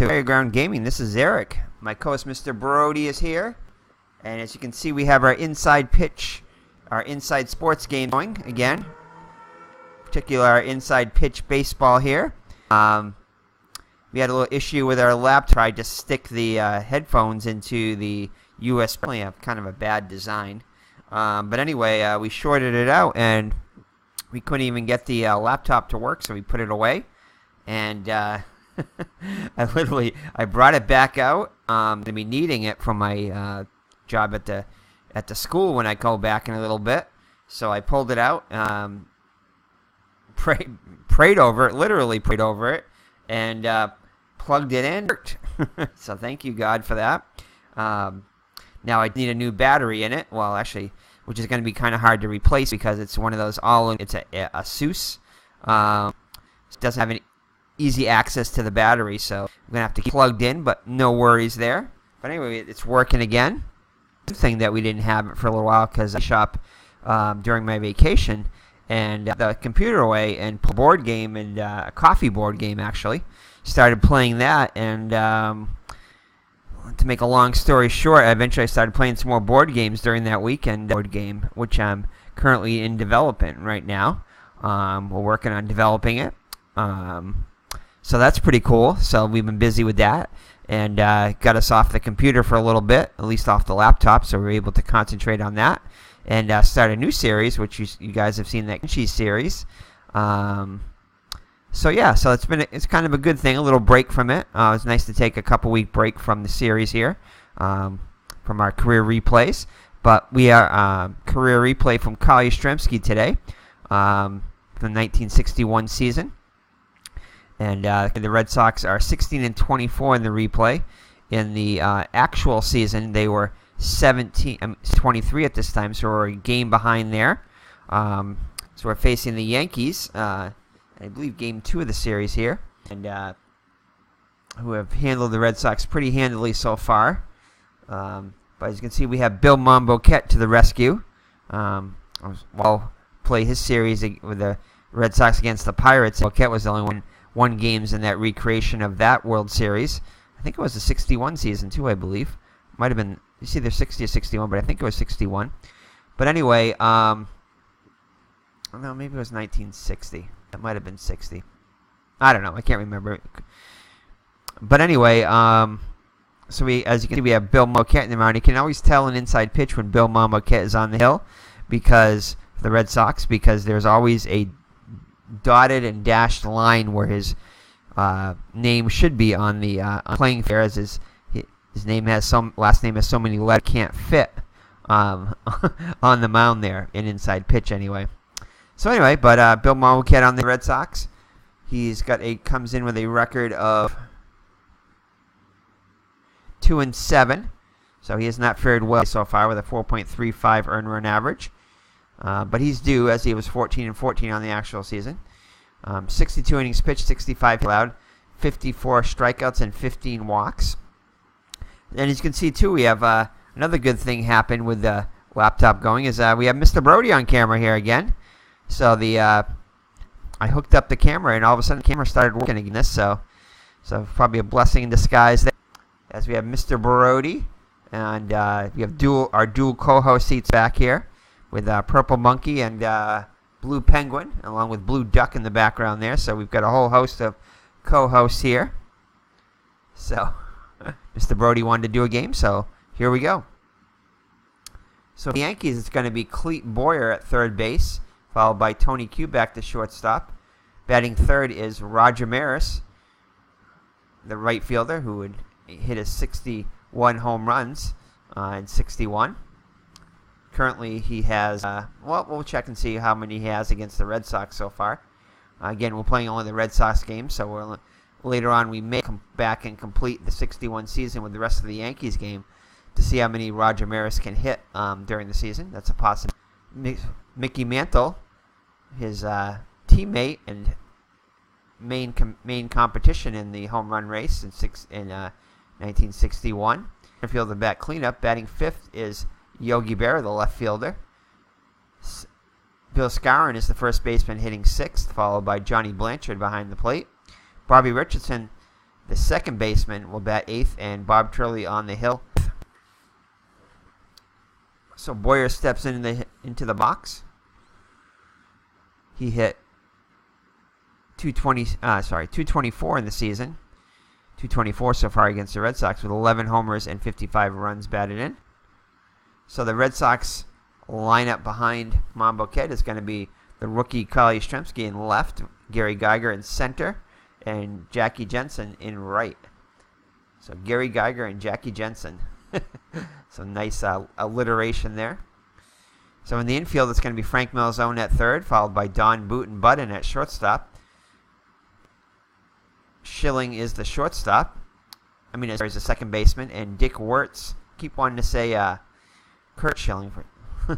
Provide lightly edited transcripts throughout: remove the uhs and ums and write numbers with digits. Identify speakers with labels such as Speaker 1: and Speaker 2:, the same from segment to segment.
Speaker 1: to Ground Gaming. This is Eric. My co-host Mr. Brody is here. And as you can see, we have our inside pitch, our inside sports game going again. Particularly our inside pitch baseball here. We had a little issue with our laptop. Tried to stick the headphones into the USB. Have kind of a bad design. But anyway, we shorted it out and we couldn't even get the laptop to work, so we put it away. And I brought it back out. I'm going to be needing it for my job at the school when I go back in a little bit. So I pulled it out, prayed over it, literally prayed over it, and plugged it in. So thank you, God, for that. Now I need a new battery in it. Well, actually, which is going to be kind of hard to replace because it's one of those it's a ASUS. It doesn't have any easy access to the battery, so I'm going to have to keep plugged in, but no worries there. But anyway, it's working again. Good thing that we didn't have it for a little while because I shop during my vacation and the computer away and play a board game and a coffee board game actually. Started playing that, and to make a long story short, eventually I started playing some more board games during that weekend board game, which I'm currently in development right now. We're working on developing it. So that's pretty cool. So we've been busy with that, and got us off the computer for a little bit, at least off the laptop, so we were able to concentrate on that and start a new series, which you guys have seen, that cheese series. So yeah, so it's kind of a good thing, a little break from it. It's nice to take a couple-week break from the series here, from our career replays. But we are career replay from YASTRZEMSKI today, from the 1961 season. And the Red Sox are 16-24 in the replay. In the actual season, they were 23 at this time, so we're a game behind there. So we're facing the Yankees. I believe game 2 of the series here, and who have handled the Red Sox pretty handily so far. But as you can see, we have Bill Monbouquette to the rescue. While play his series with the Red Sox against the Pirates, Monbouquette was the only one games in that recreation of that World Series. I think it was the 61 season too, I believe. Might have been, it's either 60 or 61, but I think it was 61. But anyway, no, maybe it was 1960. It might have been 60. I don't know. I can't remember. But anyway, so as you can see, we have Bill Monbouquette in the mound. You can always tell an inside pitch when Bill Monbouquette is on the hill, because the Red Sox, because there's always a dotted and dashed line where his name should be on the playing field, as his name has last name has so many letters can't fit on the mound there, an inside pitch anyway. So anyway, but Bill Monbouquette on the Red Sox, comes in with a record of 2-7, so he has not fared well so far with a 4.35 earned run average. But he's due, as he was 14-14 on the actual season. 62 innings pitched, 65 allowed, 54 strikeouts, and 15 walks. And as you can see too, we have another good thing happened with the laptop going is we have Mr. Brody on camera here again. So I hooked up the camera, and all of a sudden the camera started working again. So probably a blessing in disguise there. As we have Mr. Brody, and we have our dual co-host seats back here with Purple Monkey and Blue Penguin, along with Blue Duck in the background there. So we've got a whole host of co-hosts here. So Mr. Brody wanted to do a game, so here we go. So the Yankees, it's going to be Clete Boyer at third base, followed by Tony Kubek, the shortstop. Batting third is Roger Maris, the right fielder, who would hit his 61 home runs in 61. Currently, he has, we'll check and see how many he has against the Red Sox so far. Again, we're playing only the Red Sox game, so later on we may come back and complete the 61 season with the rest of the Yankees game to see how many Roger Maris can hit during the season. That's a possibility. Mickey Mantle, his teammate and main competition in the home run race in 1961. Fielder bat cleanup. Batting fifth is Yogi Berra, the left fielder. Bill Skowron is the first baseman, hitting sixth, followed by Johnny Blanchard behind the plate. Bobby Richardson The second baseman will bat 8th, and Bob Turley on the hill. So Boyer steps into the box. He hit 224 in the season. 224 so far against the Red Sox with 11 homers and 55 runs batted in. So the Red Sox lineup behind Monbouquette is going to be the rookie YASTRZEMSKI in left, Gary Geiger in center, and Jackie Jensen in right. So Gary Geiger and Jackie Jensen. Some nice alliteration there. So in the infield, it's going to be Frank Malzone at third, followed by Don Boot and Budden at shortstop. Schilling is the shortstop. There's the second baseman, and Dick Wirtz. Keep wanting to say Kurt Schilling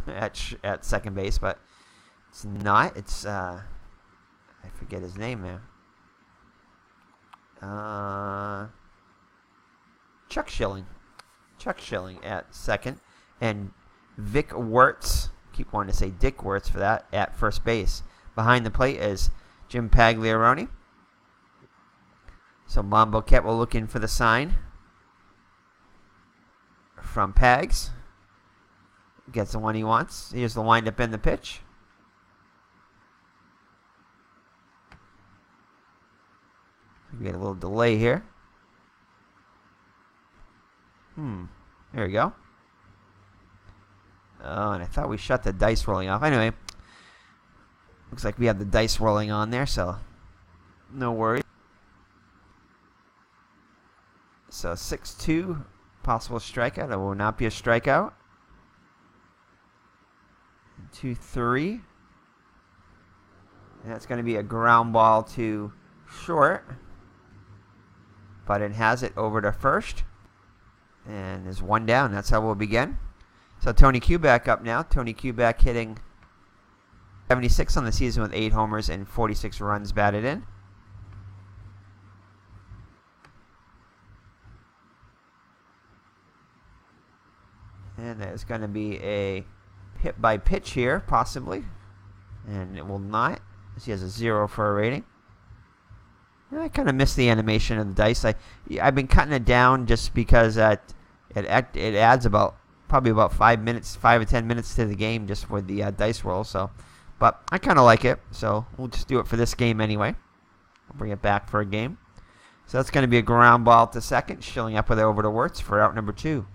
Speaker 1: at second base, but it's not. It's I forget his name now. Chuck Schilling. Chuck Schilling at second, and Vic Wirtz. Keep wanting to say Dick Wirtz for that at first base. Behind the plate is Jim Pagliarone. So Monbouquette will look in for the sign from Pags. Gets the one he wants. Here's the windup and the pitch. We get a little delay here. There we go. Oh, and I thought we shut the dice rolling off. Anyway, looks like we have the dice rolling on there, so no worries. So 6-2, possible strikeout. It will not be a strikeout. 2-3. And that's going to be a ground ball to short. Budden has it over to first. And there's one down. That's how we'll begin. So Tony Kubek up now. Tony Kubek hitting 76 on the season with 8 homers and 46 runs batted in. And there's going to be a hit by pitch here, possibly. And it will not. He has a 0 for a rating. And I kind of missed the animation of the dice. I've been cutting it down just because it adds probably about 5 or 10 minutes to the game just with the dice roll. So, but I kind of like it. So we'll just do it for this game anyway. I'll bring it back for a game. So that's going to be a ground ball to second. Schilling up with it over to Wirtz for out number 2.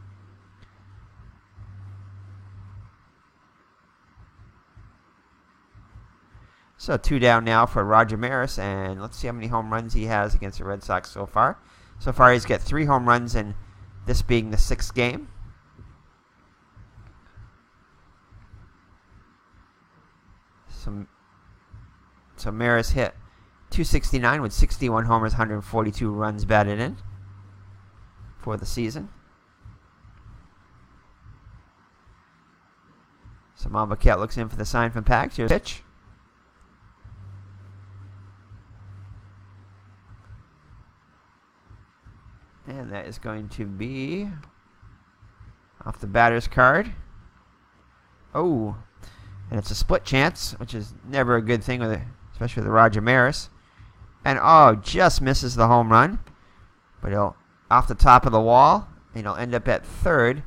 Speaker 1: So 2 down now for Roger Maris, and let's see how many home runs he has against the Red Sox so far. So far he's got 3 home runs, and this being the 6th game. So Maris hit 269 with 61 homers, 142 runs batted in for the season. So Monbouquette looks in for the sign from Pags. Here's the pitch. And that is going to be off the batter's card. Oh, and it's a split chance, which is never a good thing, especially with Roger Maris. And just misses the home run. But he'll off the top of the wall, and he'll end up at third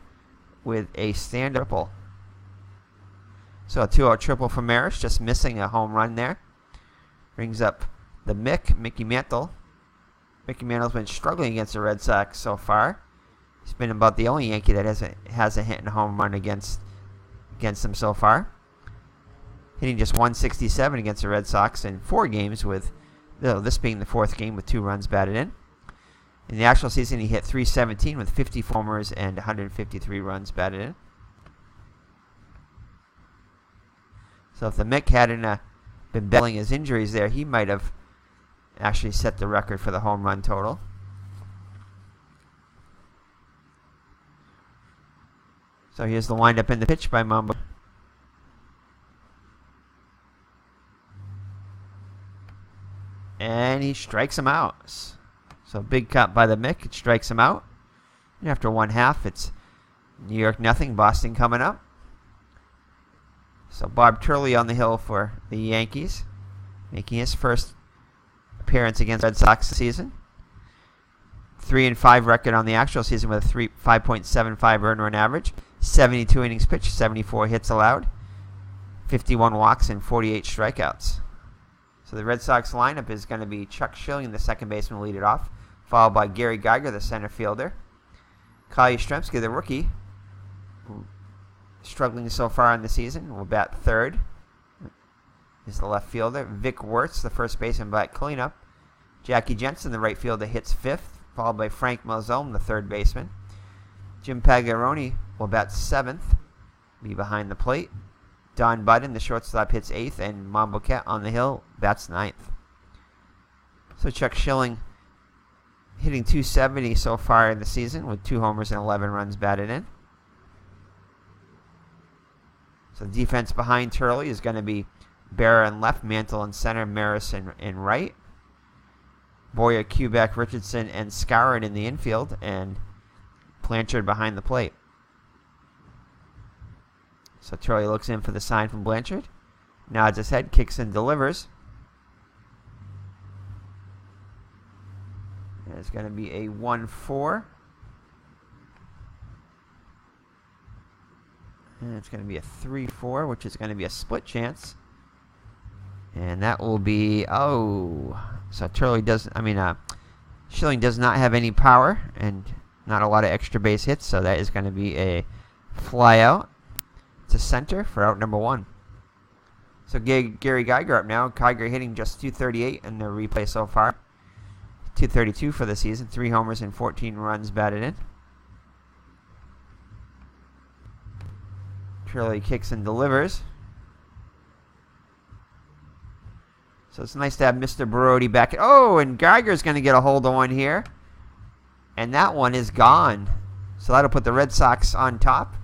Speaker 1: with a stand triple. So a 2-out triple for Maris, just missing a home run there. Brings up the Mickey Mantle. Mickey Mantle's been struggling against the Red Sox so far. He's been about the only Yankee that hasn't hit a home run against them so far. Hitting just 167 against the Red Sox in 4 games, with this being the 4th game with 2 runs batted in. In the actual season, he hit 317 with 50 homers and 153 runs batted in. So if the Mick hadn't been battling his injuries there, he might have actually set the record for the home run total. So here's the windup in the pitch by Monbouquette. And he strikes him out. So big cut by the Mick. It strikes him out. And after 1/2, it's New York nothing, Boston coming up. So Bob Turley on the hill for the Yankees, making his first appearance against the Red Sox this season. 3-5 record on the actual season with a 5.75 earned run average, 72 innings pitched, 74 hits allowed, 51 walks, and 48 strikeouts. So the Red Sox lineup is going to be Chuck Schilling, the second baseman, will lead it off, followed by Gary Geiger, the center fielder. Kyle Yastrzemski, the rookie, struggling so far in the season, will bat third. Is the left fielder. Vic Wertz, the first baseman, bat cleanup. Jackie Jensen, the right fielder, hits fifth, followed by Frank Malzone, the third baseman. Jim Pagliarone will bat seventh, be behind the plate. Don Budden, the shortstop, hits eighth, and Monbouquette on the hill bats ninth. So Chuck Schilling hitting .270 so far in the season with 2 homers and 11 runs batted in. So the defense behind Turley is going to be Berra in left, Mantle in center, Maris in right. Boyer, Kubek, Richardson, and Skowron in the infield, and Blanchard behind the plate. So Turley looks in for the sign from Blanchard. Nods his head, kicks and delivers. And it's going to be a 1-4. And it's going to be a 3-4, which is going to be a split chance. And that will be, so Turley Schilling does not have any power and not a lot of extra base hits, so that is going to be a fly out to center for out number 1. So Gary Geiger up now. Geiger hitting just .238 in the replay so far. .232 for the season, 3 homers and 14 runs batted in. Turley kicks and delivers. So it's nice to have Mr. Brody back. Oh, and Geiger's going to get a hold of one here. And that one is gone. So that'll put the Red Sox on top.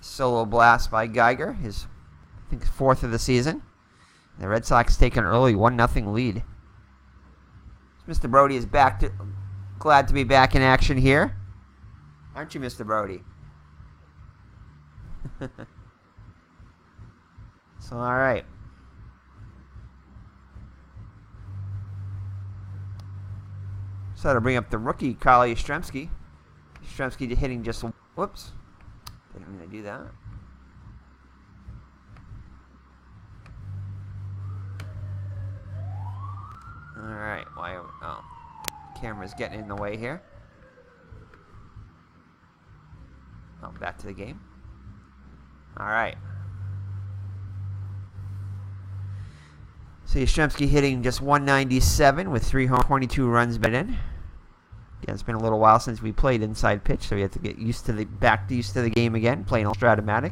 Speaker 1: Solo blast by Geiger, his, I think, 4th of the season. The Red Sox take an early 1-0 lead. Mr. Brody is back. Glad to be back in action here. Aren't you, Mr. Brody? So, all right. So that'll bring up the rookie, Kyle Yastrzemski. Yastrzemski hitting just... Whoops. Didn't mean to do that. Alright. Camera's getting in the way here. Back to the game. Alright. So Yastrzemski hitting just 197 with 322 runs batted in. Yeah, it's been a little while since we played inside pitch, so we have to get used to the game again, playing all Stratomatic.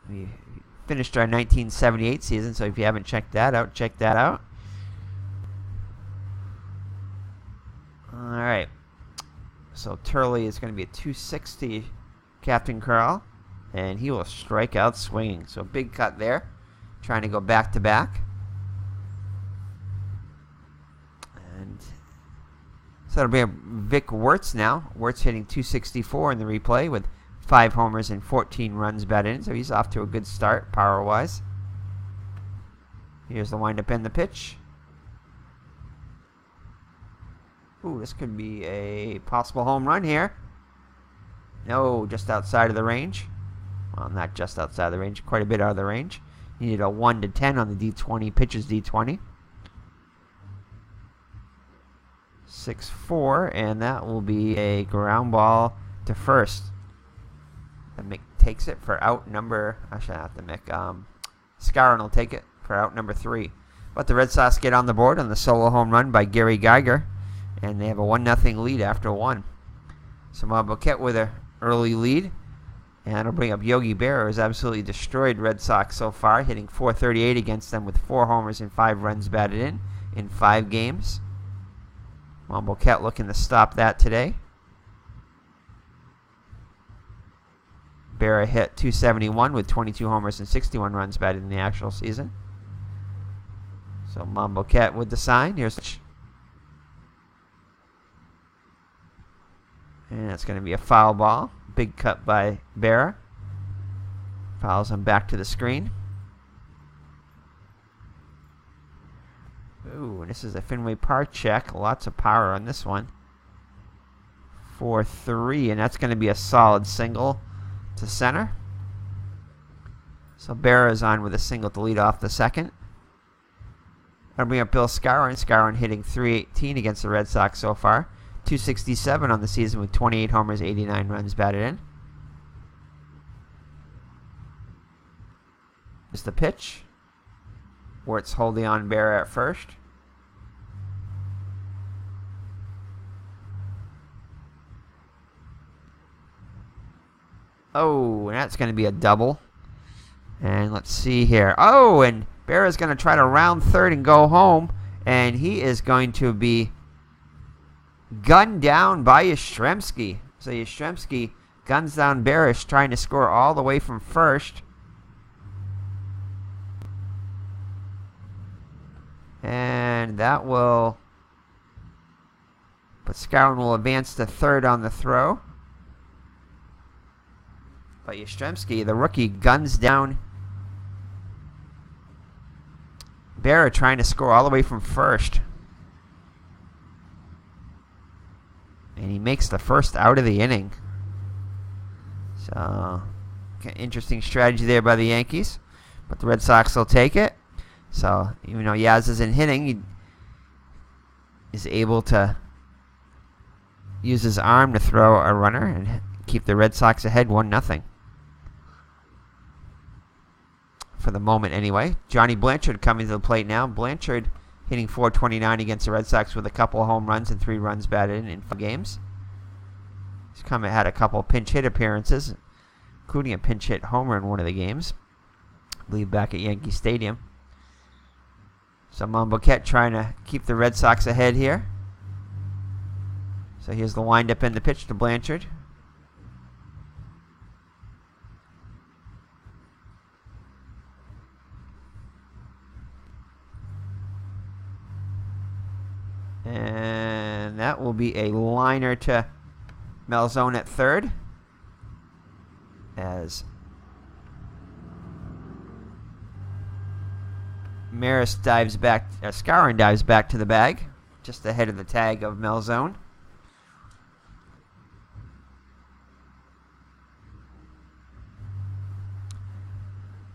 Speaker 1: We finished our 1978 season, so if you haven't checked that out, check that out. All right. So Turley is going to be a .260 Captain Carl, and he will strike out swinging. So big cut there, trying to go back to back. So that'll be Vic Wertz now. Wertz hitting .264 in the replay with 5 homers and 14 runs batted in. So he's off to a good start power-wise. Here's the windup and the pitch. Ooh, this could be a possible home run here. No, just outside of the range. Well, not just outside of the range, quite a bit out of the range. You need a 1-10 on the D20, pitches D20. 6-4, and that will be a ground ball to first. And Mick takes it for out number... Actually, not the Mick. Skowron will take it for out number 3. But the Red Sox get on the board on the solo home run by Gary Geiger, and they have a 1-0 lead after 1. So Monbouquette with an early lead, and it'll bring up Yogi Berra, who's absolutely destroyed Red Sox so far, hitting .438 against them with 4 homers and 5 runs batted in 5 games. Monbouquette looking to stop that today. Berra hit .271 with 22 homers and 61 runs batted in the actual season. So Monbouquette with the sign. And it's going to be a foul ball. Big cut by Berra. Fouls him back to the screen. Ooh, this is a Fenway Park check. Lots of power on this one. 4-3, and that's going to be a solid single to center. So Berra is on with a single to lead off the second. I'll bring up Bill Skowron. Skowron hitting .318 against the Red Sox so far. .267 on the season with 28 homers, 89 runs batted in. Is the pitch. Wertz holding on Berra at first. Oh, and that's going to be a double. And let's see here. Oh, and Berra's going to try to round third and go home. And he is going to be gunned down by YASTRZEMSKI. So YASTRZEMSKI guns down Berra, trying to score all the way from first. And that will... But Skowron will advance to third on the throw. But YASTRZEMSKI, the rookie, guns down Berra, trying to score all the way from first. And he makes the first out of the inning. So, interesting strategy there by the Yankees. But the Red Sox will take it. So, even though Yaz isn't hitting, he is able to use his arm to throw a runner and keep the Red Sox ahead 1-0. For the moment, anyway. Johnny Blanchard coming to the plate now. Blanchard hitting .429 against the Red Sox with a couple of home runs and 3 runs batted in 5 games. He's had a couple pinch hit appearances, including a pinch hit homer in one of the games, I believe back at Yankee Stadium. So Monbouquette trying to keep the Red Sox ahead here. So here's the windup and the pitch to Blanchard. And that will be a liner to Malzone at third. As Skowron dives back to the bag, just ahead of the tag of Malzone.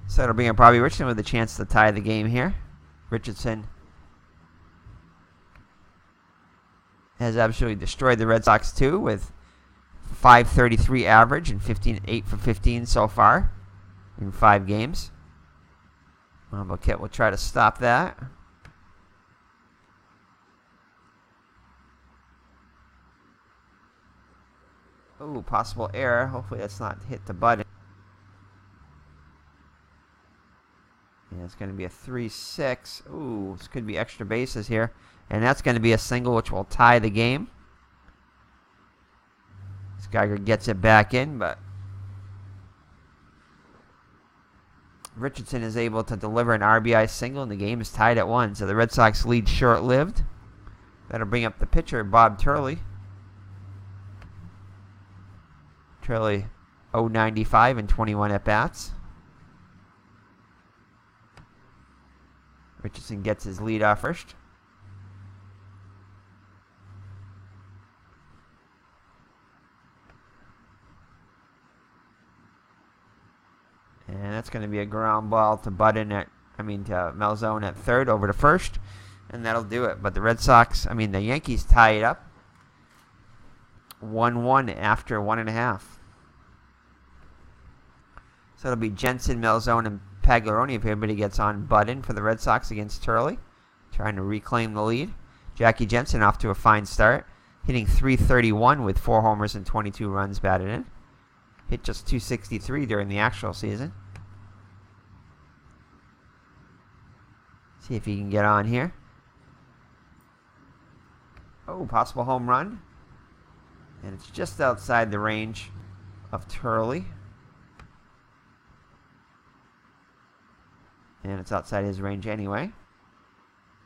Speaker 1: So it'll bring up Bobby Richardson with a chance to tie the game here. Richardson has absolutely destroyed the Red Sox too, with .533 average and 8 for 15 so far in 5 games. Monbouquette will try to stop that. Ooh, possible error. Hopefully that's not hit the button. Yeah, it's going to be a 3-6. Ooh, this could be extra bases here. And that's going to be a single, which will tie the game. Geiger gets it back in, but Richardson is able to deliver an RBI single, and the game is tied at 1. So the Red Sox lead short-lived. That'll bring up the pitcher, Bob Turley. Turley, 0.95 and 21 at-bats. Richardson gets his lead off first. And that's going to be a ground ball to Malzone at third, over to first. And that'll do it. But the Yankees tie it up 1-1 after 1.5. So it'll be Jensen, Malzone, and Pagliarone if everybody gets on Budden for the Red Sox against Turley, trying to reclaim the lead. Jackie Jensen off to a fine start, hitting .331 with 4 homers and 22 runs batted in. Hit just .263 during the actual season. See if he can get on here. Oh, possible home run. And it's just outside the range of Turley. And it's outside his range anyway.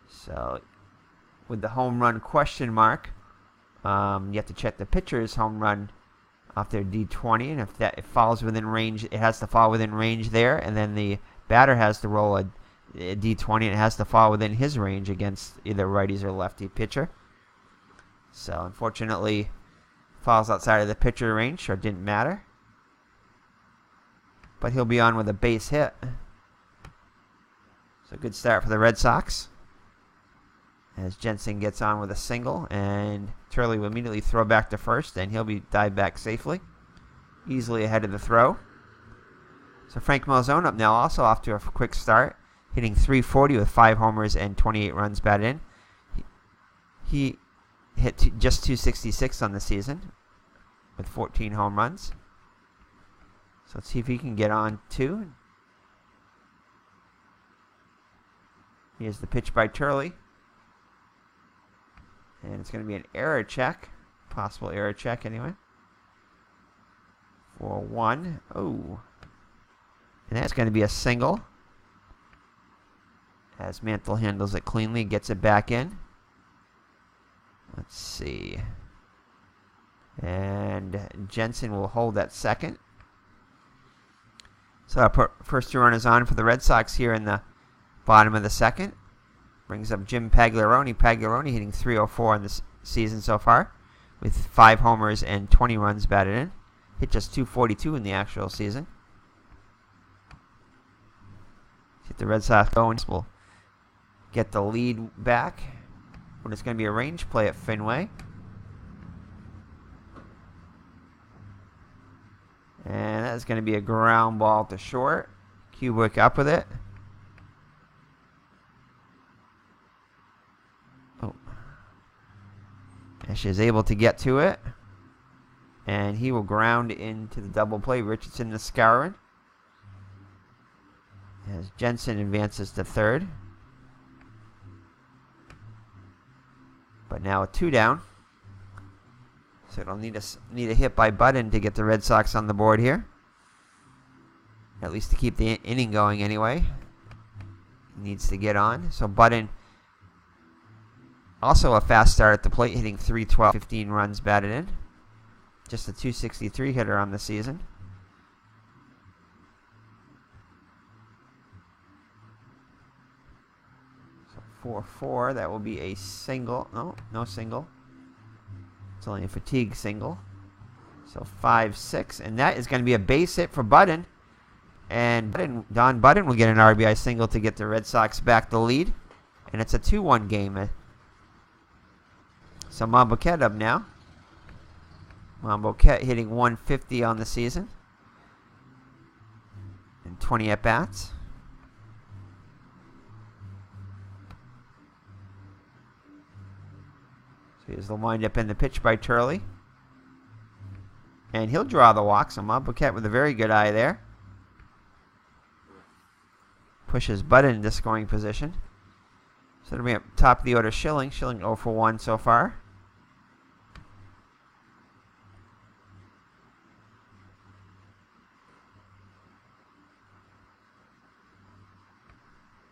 Speaker 1: So, with the home run question mark, you have to check the pitcher's home run off their D20, and if it falls within range, it has to fall within range there, and then the batter has to roll a D20, and it has to fall within his range against either righties or lefty pitcher. So unfortunately, falls outside of the pitcher range, so it didn't matter. But he'll be on with a base hit. So good start for the Red Sox. As Jensen gets on with a single, and Turley will immediately throw back to first, and he'll be dived back safely. Easily ahead of the throw. So Frank Malzone up now, also off to a quick start, hitting .340 with 5 homers and 28 runs batted in. He hit just .266 on the season with 14 home runs. So let's see if he can get on too. Here's the pitch by Turley. And it's going to be an error check. Possible error check anyway. For 1. Oh. And that's going to be a single. As Mantle handles it cleanly, gets it back in. Let's see. And Jensen will hold at second. So our first 2 runners on for the Red Sox here in the bottom of the second. Brings up Jim Pagliarone. Pagliarone hitting .304 in this season so far, with 5 homers and 20 runs batted in. Hit just .242 in the actual season. Get the Red Sox going. We'll get the lead back when it's going to be a range play at Fenway. And that's going to be a ground ball to short. Kubrick up with it. Oh. Ash is able to get to it. And he will ground into the double play. Richardson to Skowron. As Jensen advances to third. But now a 2 down. So it'll need a hit by Budden to get the Red Sox on the board here. At least to keep the inning going anyway. Needs to get on. So Budden, also a fast start at the plate, hitting .312, 15 runs batted in. Just a .263 hitter on the season. So 4-4, that will be a single. No single. It's only a fatigue single. So 5-6, and that is going to be a base hit for Budden. And Don Budden will get an RBI single to get the Red Sox back the lead. And it's a 2-1 game. So Monbouquette up now. Monbouquette hitting .150 on the season. And 20 at-bats. So here's the windup and the pitch by Turley. And he'll draw the walk. So Monbouquette with a very good eye there. Pushes Budden into scoring position. So it'll be up top of the order Schilling. Schilling 0 for 1 so far.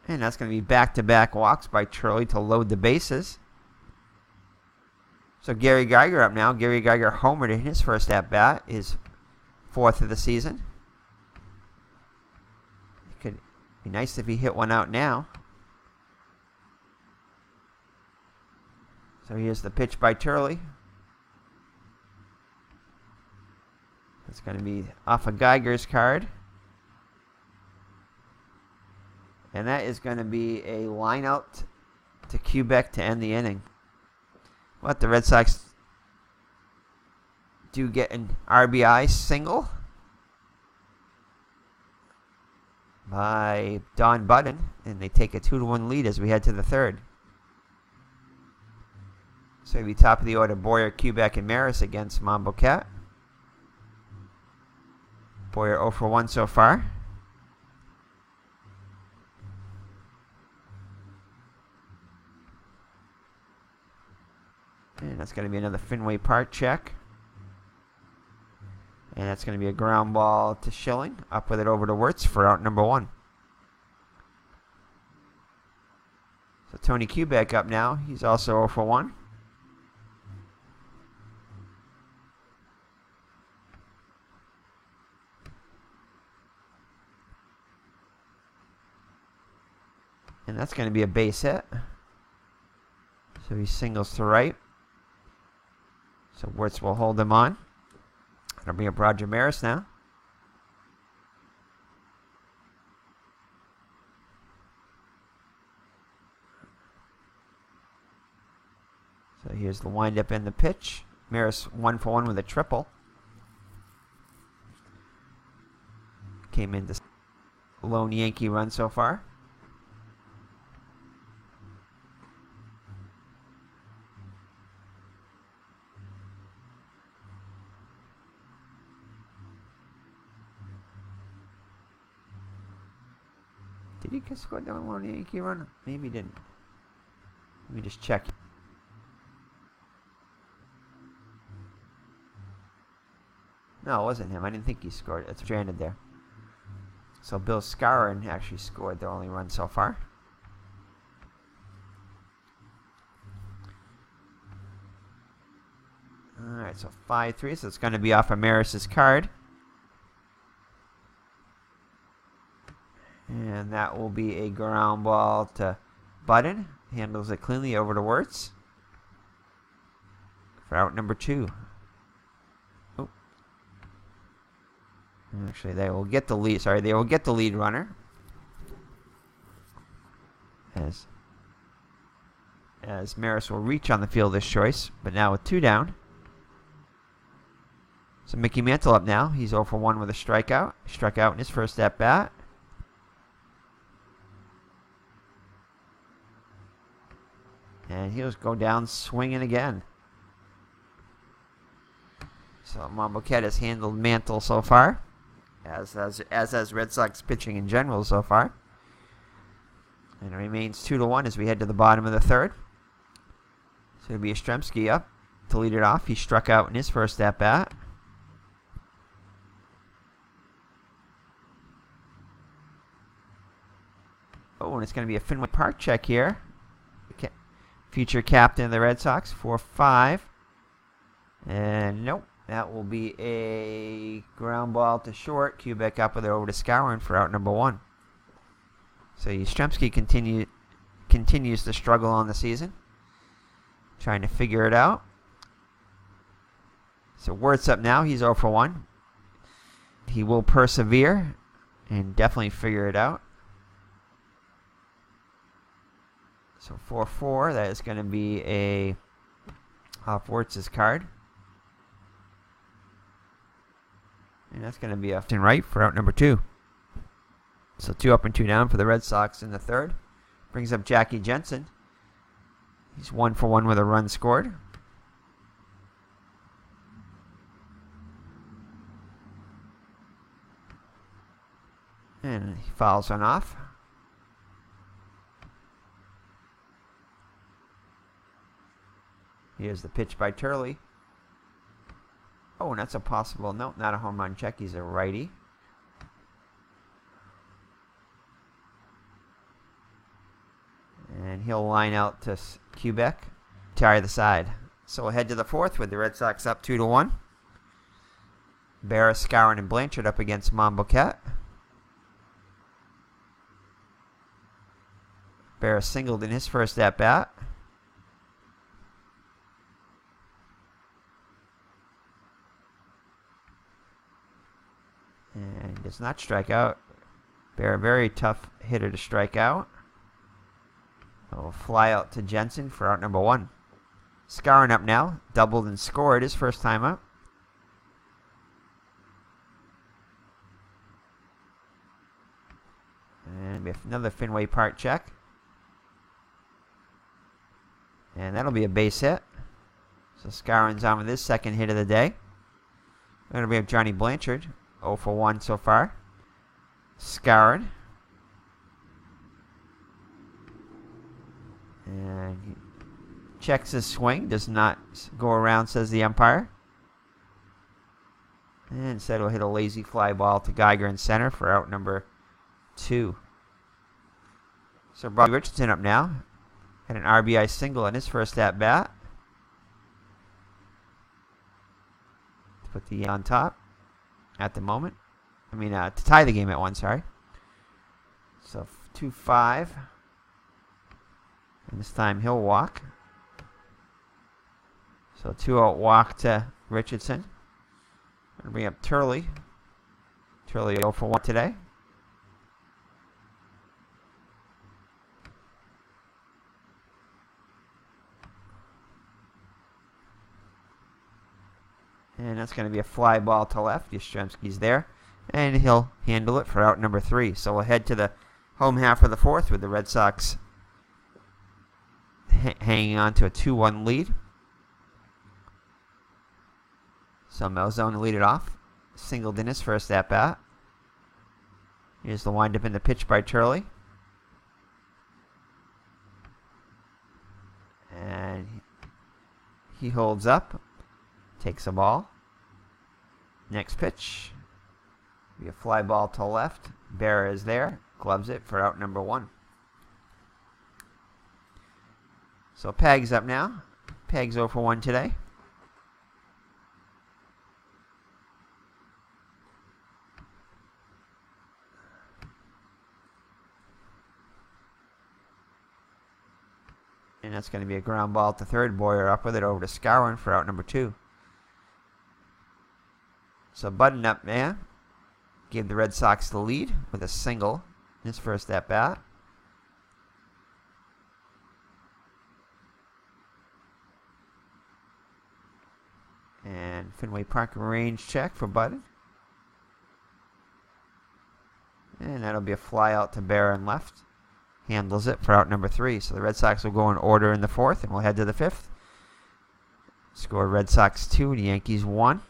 Speaker 1: And that's going to be back-to-back walks by Turley to load the bases. So Gary Geiger up now. Gary Geiger homered in his first at-bat, his 4th of the season. It could be nice if he hit one out now. So here's the pitch by Turley. It's going to be off of Geiger's card. And that is going to be a line out to Quebec to end the inning. What, the Red Sox do get an RBI single by Don Budden, and they take a 2-1 lead as we head to the third. So it'll be top of the order Boyer, Quebec, and Maris against Monbouquette. Boyer 0 for 1 so far. And that's going to be another Fenway Park check. And that's going to be a ground ball to Schilling. Up with it over to Wirtz for out number 1. So Tony Quebec up now. He's also 0 for 1. And that's going to be a base hit. So he singles to right. So Wirtz will hold him on. It'll bring up Roger Maris now. So here's the windup and the pitch. Maris 1-for-1 with a triple. Came in this lone Yankee run so far. Did he score the lone Yankee run? Maybe he didn't. Let me just check. No, it wasn't him. I didn't think he scored. It's stranded there. So Bill Skowron actually scored the only run so far. Alright, so 5-3. So it's going to be off of Maris's card. And that will be a ground ball to Budden. Handles it cleanly over to Wirtz. For out number 2. Oh. Actually, they will get the lead. Sorry, they will get the lead runner. As Maris will reach on the fielder's choice. But now with 2 down. So Mickey Mantle up now. He's 0-for-1 with a strikeout. Struck out in his first at-bat. And he'll go down swinging again. So Monbouquette has handled Mantle so far. As has Red Sox pitching in general so far. And it remains 2-1 as we head to the bottom of the third. So it'll be YASTRZEMSKI up to lead it off. He struck out in his first at-bat. Oh, and it's going to be a Fenway Park check here. Future captain of the Red Sox, 4-5. And nope, that will be a ground ball to short. Quebec up with it over to Skowron for out number 1. So YASTRZEMSKI continues to struggle on the season. Trying to figure it out. So Wirtz up now. He's 0-for-1. He will persevere and definitely figure it out. So 4-4, that is going to be a off Wirtz's card. And that's going to be a left and right for out number 2. So 2 up and 2 down for the Red Sox in the third. Brings up Jackie Jensen. He's 1-for-1 with a run scored. And he fouls one off. Here's the pitch by Turley. Oh, and that's a possible, no, not a home run check. He's a righty. And he'll line out to Quebec to either side. So we'll head to the fourth with the Red Sox up 2-1. Barris, Skowron, and Blanchard up against Monbouquette. Barris singled in his first at-bat. And does not strike out. Bear, a very tough hitter to strike out. Will fly out to Jensen for out number 1. Skowron up now. Doubled and scored his first time up. And we have another Fenway Park check. And that'll be a base hit. So Skowron's on with his second hit of the day. We're going to bring up Johnny Blanchard. 0-for-1 so far. Skowron. And he checks his swing. Does not go around, says the umpire. And instead will hit a lazy fly ball to Geiger in center for out number 2. So Bobby Richardson up now. Had an RBI single in his first at-bat. To put the on top. At the moment. To tie the game at 1, sorry. So 2-5. And this time he'll walk. So 2-out walk to Richardson. Gonna bring up Turley. Turley 0 for 1 today. And that's going to be a fly ball to left. Yastrzemski's there. And he'll handle it for out number 3. So we'll head to the home half of the 4th with the Red Sox hanging on to a 2-1 lead. So Malzone to lead it off. Singled in his first at-bat. Here's the windup in the pitch by Turley. And he holds up. Takes a ball. Next pitch. Be a fly ball to left. Berra is there. Gloves it for out number 1. So Pag's up now. Pag's 0 for 1 today. And that's going to be a ground ball to third. Boyer up with it over to Scowen for out number 2. So Budden up there gave the Red Sox the lead with a single in his first at-bat. And Fenway Park range check for Budden. And that'll be a fly out to Berra and left. Handles it for out number 3. So the Red Sox will go in order in the 4th, and we'll head to the 5th. Score Red Sox 2 and the Yankees 1.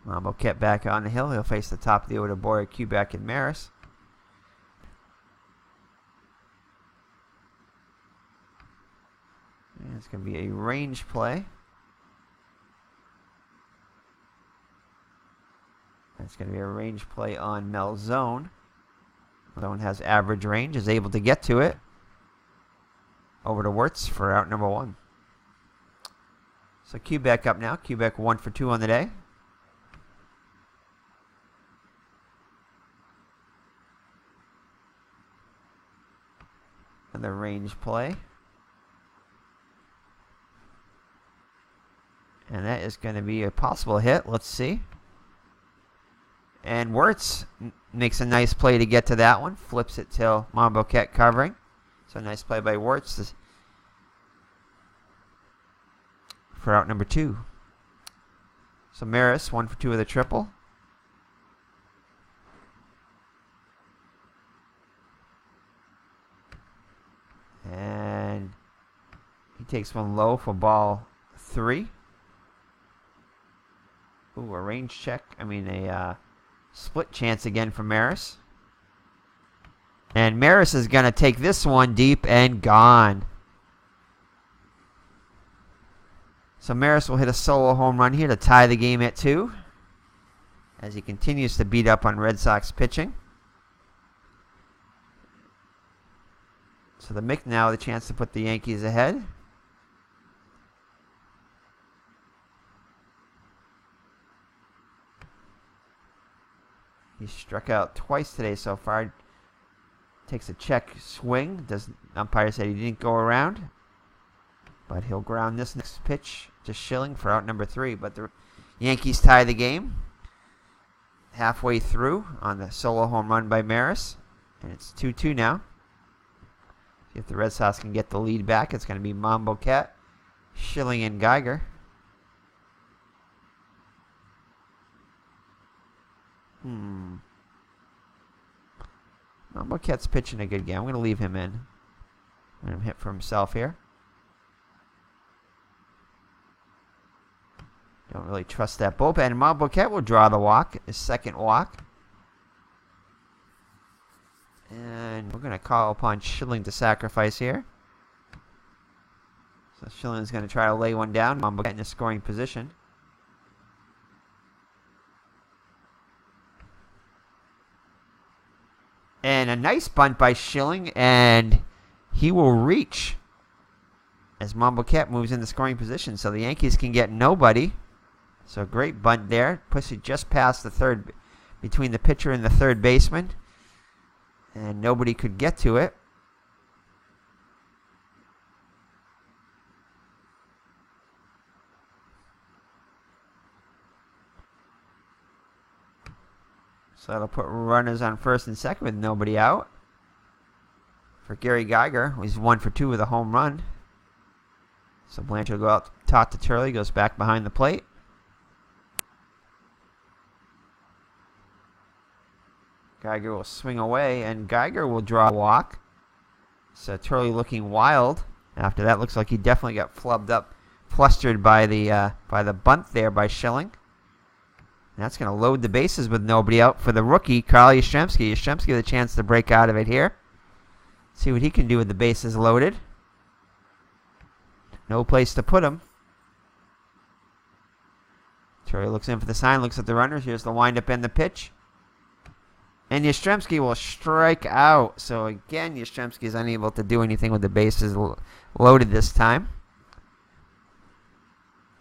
Speaker 1: Monbouquette back on the hill. He'll face the top of the order, Boyer, Kubek, and Maris. And it's going to be a range play. That's going to be a range play on Malzone. Malzone has average range, is able to get to it. Over to Wirtz for out number 1. So Kubek up now. Kubek 1 for 2 on the day. Another range play. And that is going to be a possible hit. Let's see. And Wirtz makes a nice play to get to that one. Flips it till Monbouquette covering. So nice play by Wirtz for out number 2. So Maris 1 for 2 with a triple. And he takes one low for ball 3. Ooh, a range check. A split chance again for Maris. And Maris is going to take this one deep and gone. So Maris will hit a solo home run here to tie the game at 2. As he continues to beat up on Red Sox pitching. So the Mick now the chance to put the Yankees ahead. He struck out twice today so far. Takes a check swing. Umpire said he didn't go around. But he'll ground this next pitch to Schilling for out number 3. But the Yankees tie the game halfway through on the solo home run by Maris. And it's 2-2 now. If the Red Sox can get the lead back, it's going to be Monbouquette, Schilling, and Geiger. Monbouquette's pitching a good game. I'm going to leave him in. Let him hit for himself here. Don't really trust that bullpen. And Monbouquette will draw the walk, his second walk. And we're going to call upon Schilling to sacrifice here. So Schilling is going to try to lay one down. Monbouquette in a scoring position. And a nice bunt by Schilling, and he will reach as Monbouquette moves into scoring position. So the Yankees can get nobody. So a great bunt there. Puts it just past the third, between the pitcher and the third baseman. And nobody could get to it. So that'll put runners on first and second with nobody out. For Gary Geiger, he's 1 for 2 with a home run. So Blanchard will go out top to Turley, goes back behind the plate. Geiger will swing away, and Geiger will draw a walk. So Turley looking wild. After that, looks like he definitely got flubbed up, flustered by the bunt there by Schilling. And that's going to load the bases with nobody out for the rookie, Carl Yastrzemski. Yastrzemski with a chance to break out of it here. See what he can do with the bases loaded. No place to put him. Turley looks in for the sign, looks at the runners. Here's the windup and the pitch. And Yastrzemski will strike out. So again, Yastrzemski is unable to do anything with the bases loaded this time.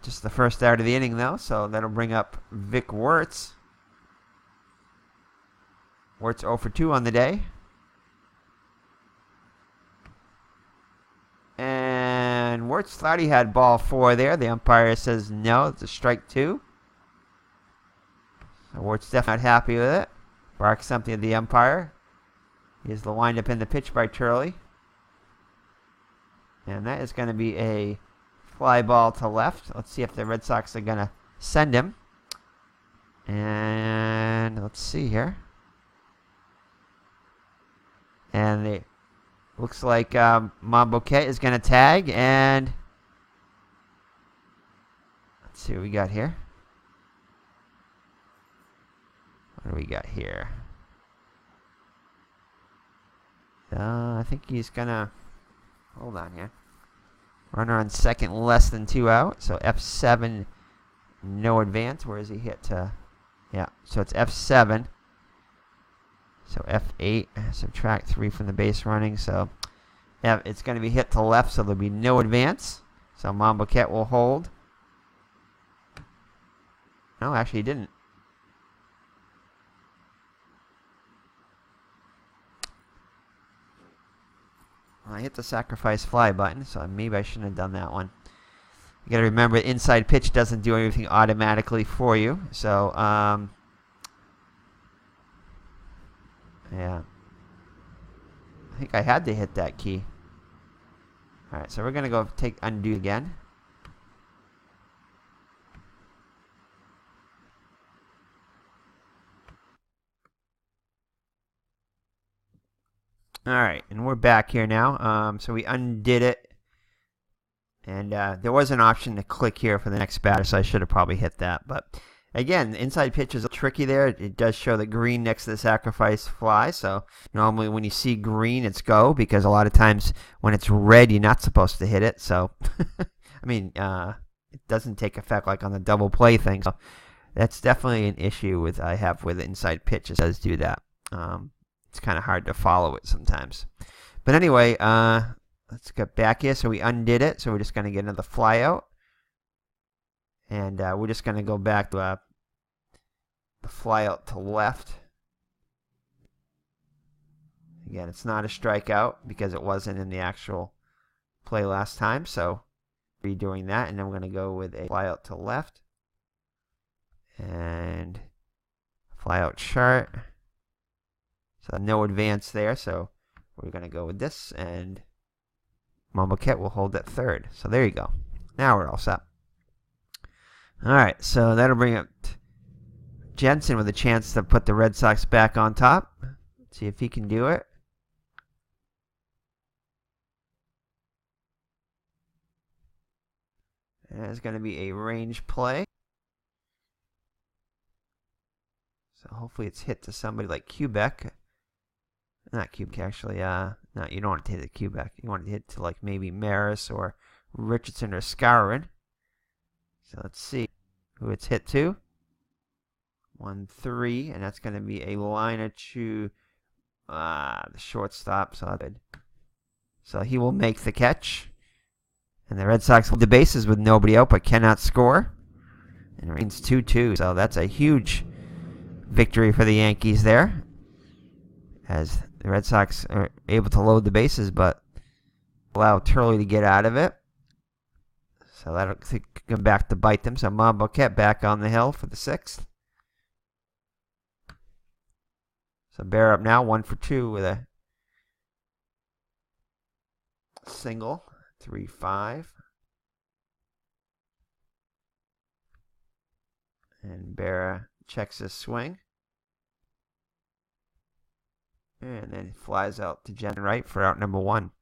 Speaker 1: Just the first out of the inning, though, so that'll bring up Vic Wertz. Wertz 0 for 2 on the day. And Wertz thought he had ball 4 there. The umpire says no, it's a strike 2. So Wertz definitely not happy with it. Barks something at the umpire. Here's the windup in the pitch by Turley. And that is going to be a fly ball to left. Let's see if the Red Sox are going to send him. And let's see here. And it looks like Monbouquette is going to tag. And let's see what we got here. What do we got here? I think he's going to... Hold on here. Runner on second, less than 2 out. So F7, no advance. Where is he hit to? Yeah, so it's F7. So F8, subtract 3 from the base running. So yeah, it's going to be hit to left, so there'll be no advance. So Monbouquette will hold. No, actually he didn't. I hit the sacrifice fly button, so maybe I shouldn't have done that one. You got to remember, inside pitch doesn't do anything automatically for you. So, yeah. I think I had to hit that key. All right, so we're going to go undo again. All right, and we're back here now. So we undid it. And there was an option to click here for the next batter, so I should have probably hit that. But again, the inside pitch is tricky there. It does show the green next to the sacrifice fly. So normally when you see green, it's go, because a lot of times when it's red, you're not supposed to hit it. So, I mean, it doesn't take effect like on the double play thing. So that's definitely an issue I have with inside pitch. It does do that. It's kind of hard to follow it sometimes. But anyway, let's get back here. So we undid it. So we're just going to get another fly out. And we're just going to go back to the fly out to left. Again, it's not a strikeout because it wasn't in the actual play last time. So redoing that. And then we're going to go with a fly out to left. And fly out chart. So no advance there, so we're going to go with this, and Monbouquette will hold at third. So there you go. Now we're all set. All right, so that'll bring up Jensen with a chance to put the Red Sox back on top. Let's see if he can do it. And it's going to be a range play. So hopefully it's hit to somebody like Quebec. Not Quebec, actually. No, you don't want to hit the Quebec. You want to hit to like maybe Maris or Richardson or Skowron. So let's see who it's hit to. 1-3, and that's going to be a liner to the shortstop. So he will make the catch. And the Red Sox hold the bases with nobody out, but cannot score. And it remains 2-2. So that's a huge victory for the Yankees there, as the Red Sox are able to load the bases, but allow Turley to get out of it. So that'll come back to bite them. So Monbouquette back on the hill for the 6th. So Bear up now, 1 for 2 with a single, 3-5. And Bear checks his swing. And then flies out to Jen right for out number 1.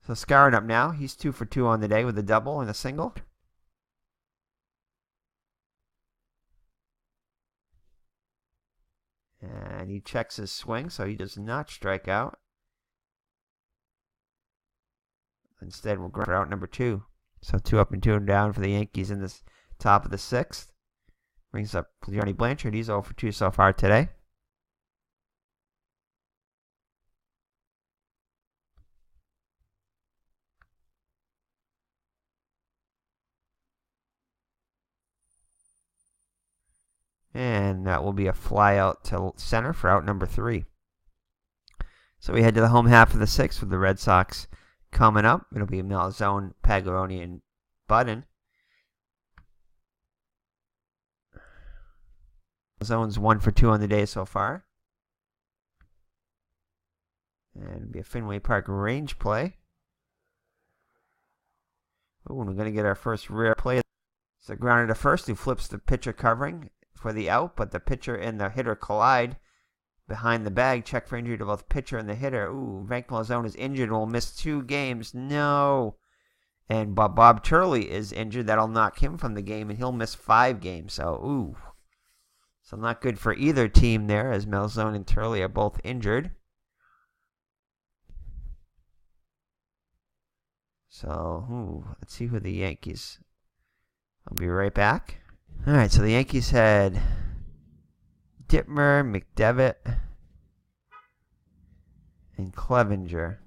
Speaker 1: So Skowron up now. He's 2 for 2 on the day with a double and a single. And he checks his swing, so he does not strike out. Instead, we'll go for out number 2. So 2 up and 2 down for the Yankees in the top of the 6th. Brings up Johnny Blanchard. He's 0 for 2 so far today. And that will be a fly out to center for out number 3. So we head to the home half of the 6th with the Red Sox coming up. It'll be Malzone, Pagliaroni, and Budden. Malzone's 1 for 2 on the day so far. And it'll be a Fenway Park range play. Ooh, and we're going to get our first rare play. So grounded to first, who flips the pitcher covering for the out, but the pitcher and the hitter collide behind the bag. Check for injury to both pitcher and the hitter. Ooh, Frank Malzone is injured and will miss 2 games. No. And Bob Turley is injured. That'll knock him from the game, and he'll miss 5 games. So, ooh. So not good for either team there, as Malzone and Turley are both injured. So, let's see who the Yankees. I'll be right back. All right, so the Yankees had Dittmer, McDevitt, and Clevenger.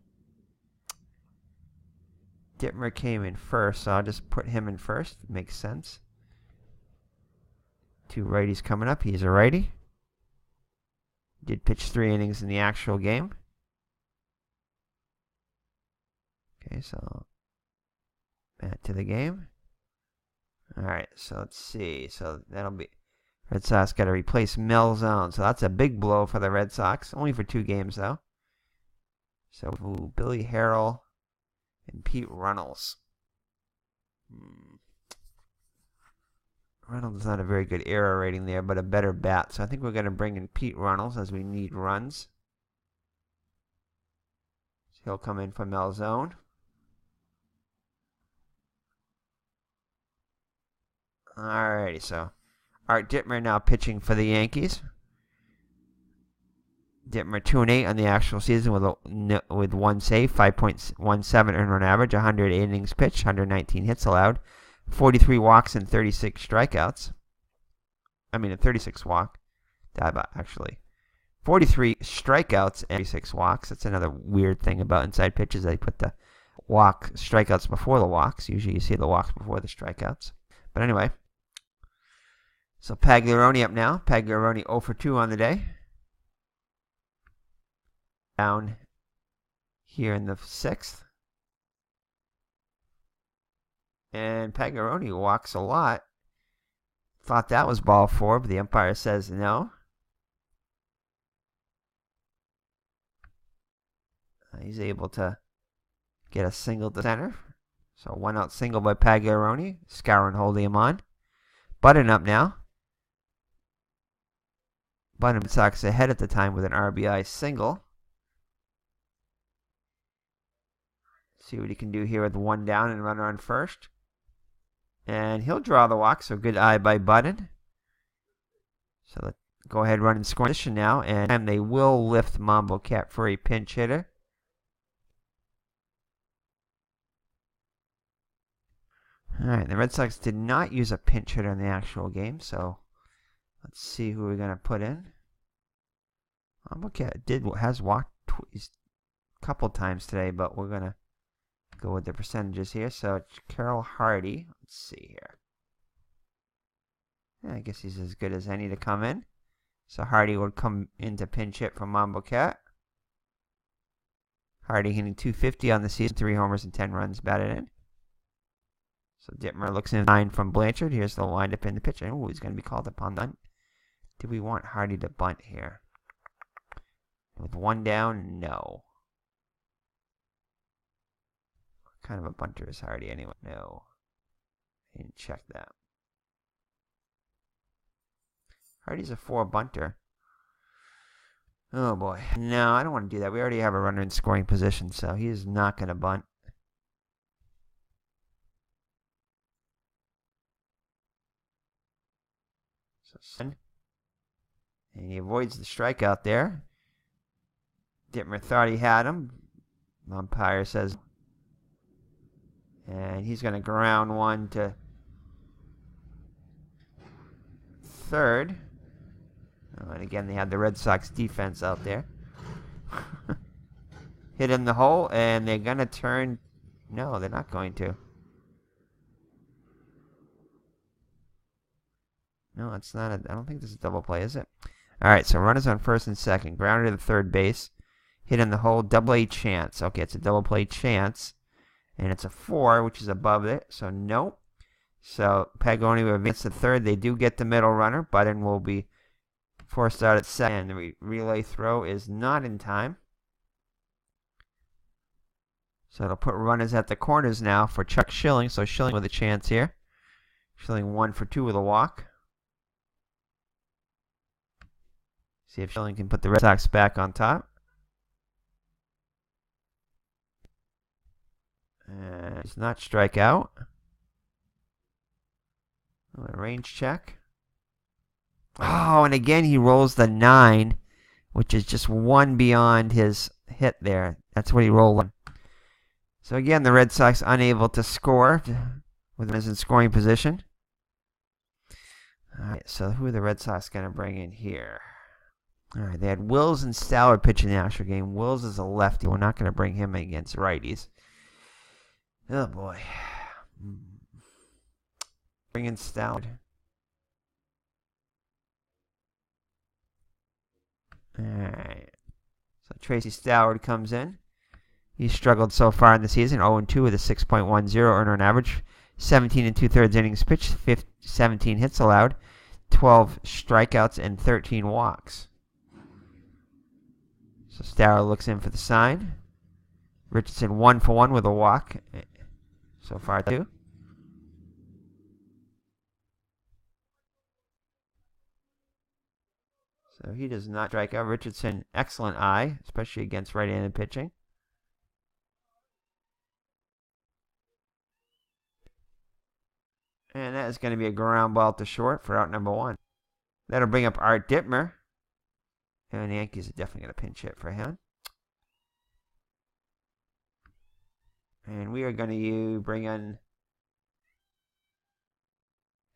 Speaker 1: Dittmer came in first, so I'll just put him in first. Makes sense. 2 righties coming up. He's a righty. Did pitch 3 innings in the actual game. Okay, so back to the game. All right, so let's see. So that'll be Red Sox got to replace Malzone. So that's a big blow for the Red Sox. Only for 2 games, though. So Billy Harrell and Pete Runnels. Runnels is not a very good error rating there, but a better bat. So I think we're going to bring in Pete Runnels as we need runs. So he'll come in for Malzone. Alrighty, so Art Dittmer now pitching for the Yankees. Dittmer 2-8 on the actual season with 1 save, 5.17 earned run average, 100 innings pitched, 119 hits allowed, 43 walks and 36 strikeouts. I mean, a 36 walk. Actually, 43 strikeouts and 36 walks. That's another weird thing about inside pitches. They put the strikeouts before the walks. Usually you see the walks before the strikeouts. But anyway. So Pagliaroni up now. Pagliaroni 0 for 2 on the day. Down here in the 6th. And Pagliaroni walks a lot. Thought that was ball 4, but the umpire says no. He's able to get a single to center. So 1 out single by Pagliaroni. Skowron holding him on. Budden up now. Budden Sox ahead at the time with an RBI single. See what he can do here with 1 down and runner on first. And he'll draw the walk, so good eye by Budden. So let's go ahead, run and score position now. And they will lift Monbouquette for a pinch hitter. Alright, the Red Sox did not use a pinch hitter in the actual game, so let's see who we're going to put in. Monbouquette has walked a couple times today, but we're going to go with the percentages here. So it's Carroll Hardy. Let's see here. Yeah, I guess he's as good as any to come in. So Hardy would come into pinch hit from Monbouquette. Hardy hitting .250 on the season, 3 homers and 10 runs batted in. So Dittmer looks in 9 from Blanchard. Here's the windup in the pitch. Oh, he's going to be called upon. Do we want Hardy to bunt here? With one down, no. What kind of a bunter is Hardy anyway? No. I didn't check that. Hardy's a 4 bunter. Oh boy. No, I don't want to do that. We already have a runner in scoring position, so he is not going to bunt. So, and he avoids the strikeout there. Dittmer thought he had him. Umpire says. And he's going to ground one to third. Oh, and again, they had the Red Sox defense out there. Hit in the hole, and they're going to turn. No, they're not going to. No, it's not. I don't think this is a double play, is it? All right, so runners on first and second. Grounded to the third base. Hit in the hole. Double A chance. Okay, it's a double play chance. And it's a 4, which is above it. So, nope. So, Pagoni will advance to third. They do get the middle runner. Button will be forced out at second. The relay throw is not in time. So, it'll put runners at the corners now for Chuck Schilling. So, Schilling with a chance here. Schilling 1 for 2 with a walk. See if Schilling can put the Red Sox back on top. And does not strike out. A range check. Oh, and again he rolls the 9, which is just 1 beyond his hit there. That's what he rolled on. So again, the Red Sox unable to score with him in scoring position. All right, so who are the Red Sox going to bring in here? All right, they had Wills and Stallard pitching the actual game. Wills is a lefty. We're not going to bring him against righties. Oh, boy. Bring in Stallard. Alright. So Tracy Stallard comes in. He's struggled so far in the season. 0-2 with a 6.10 earner average. 17 2/3 innings pitched. 17 hits allowed. 12 strikeouts and 13 walks. So Stallard looks in for the sign. Richardson 1 for 1 with a walk. So far, 2. So he does not strike out. Richardson, excellent eye, especially against right-handed pitching. And that is going to be a ground ball to short for out number 1. That'll bring up Art Dittmer. And the Yankees are definitely going to pinch hit for him. And we are going to bring in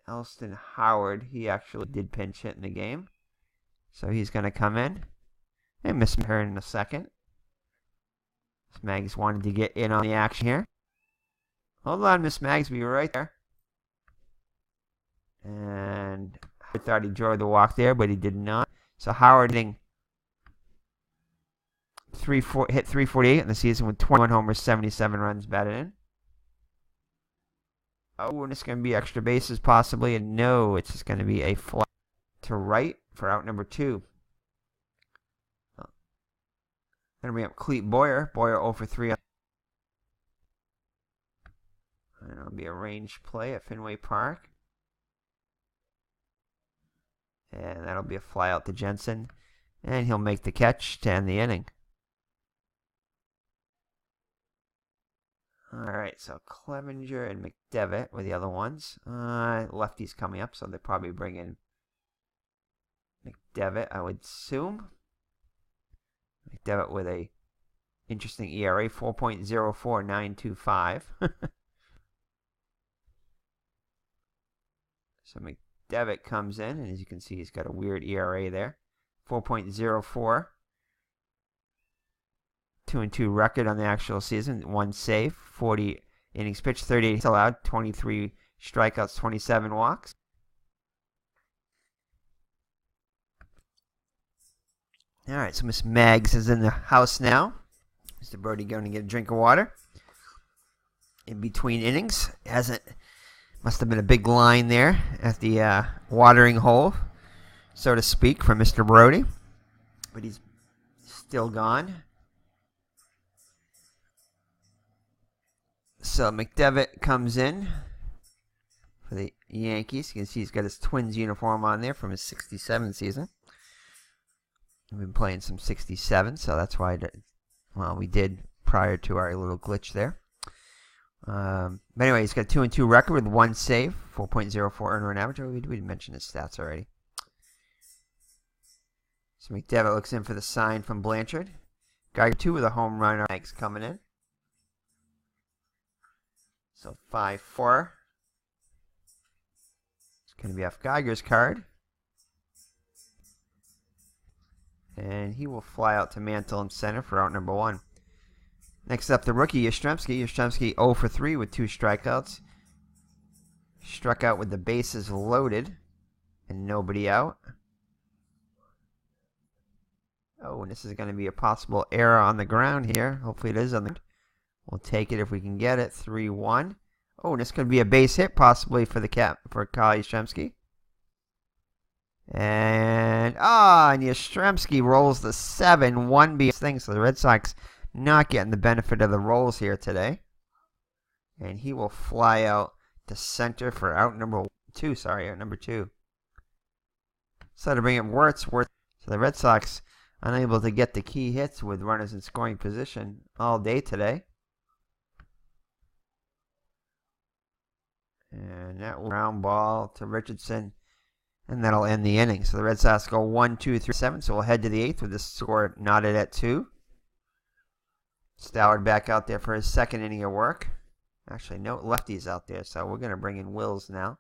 Speaker 1: Elston Howard. He actually did pinch hit in the game. So he's going to come in. And Miss her in a second. Miss Maggs wanted to get in on the action here. Hold on, Miss Maggs. Be right there. And I thought he drew the walk there, but he did not. So Howard hitting hit 348 in the season with 21 homers, 77 runs batted in. Oh, and it's going to be extra bases possibly. And no, it's just going to be a fly to right for out number 2. Then we have Clete Boyer. Boyer 0 for 3. And it'll be a range play at Fenway Park. And that'll be a fly out to Jensen. And he'll make the catch to end the inning. Alright, so Clevenger and McDevitt were the other ones. Lefty's coming up, so they'll probably bring in McDevitt, I would assume. McDevitt with a interesting ERA, 4.04925. So McDevitt comes in, and as you can see, he's got a weird ERA there. 4.04. 2-2 record on the actual season. 1 save, 40 innings pitched, 38 hits allowed, 23 strikeouts, 27 walks. All right, so Miss Maggs is in the house now. Mr. Brody going to get a drink of water. In between innings, must have been a big line there at the watering hole. so to speak, for Mr. Brody. But he's still gone. So McDevitt comes in for the Yankees. You can see he's got his Twins uniform on there from his 67 season. We've been playing some 67, so that's why we did prior to our little glitch there. But anyway, he's got a 2-2 record with 1 save, 4.04 earned run average. We did mention his stats already. So McDevitt looks in for the sign from Blanchard. Geiger 2 with a home run. Thanks coming in. So 5-4. It's going to be off Geiger's card. And he will fly out to Mantle in center for out number 1. Next up, the rookie, YASTRZEMSKI. YASTRZEMSKI 0 for 3 with 2 strikeouts. Struck out with the bases loaded and nobody out. Oh, and this is going to be a possible error on the ground here. Hopefully it is on the ground. We'll take it if we can get it. 3-1. Oh, and this could be a base hit possibly for Kyle YASTRZEMSKI. And YASTRZEMSKI rolls the 7-1 thing. So the Red Sox not getting the benefit of the rolls here today. And he will fly out to center for out number 2. Out number 2. So to bring up Wirtz. So the Red Sox unable to get the key hits with runners in scoring position all day today. And that will ground ball to Richardson. And that'll end the inning. So the Red Sox go 1, 2, 3, 7. So we'll head to the 8th with the score knotted at 2. Stallard back out there for his second inning of work. Actually, no lefties out there, so we're going to bring in Wills now.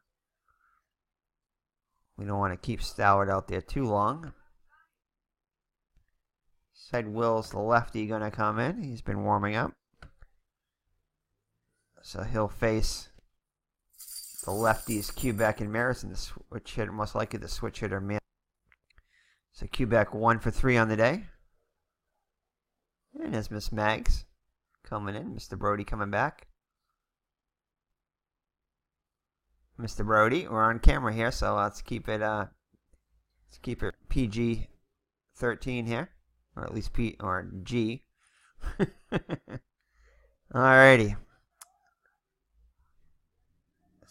Speaker 1: We don't want to keep Stallard out there too long. Said Wills, the lefty, going to come in. He's been warming up. So he'll face the lefties, Quebec and Maris, and the switch hitter, most likely the switch hitter, man. So Quebec 1 for 3 on the day. And there's Miss Mags coming in. Mr. Brody coming back. Mr. Brody, we're on camera here, so let's keep it PG-13 here, or at least P or G. Alrighty.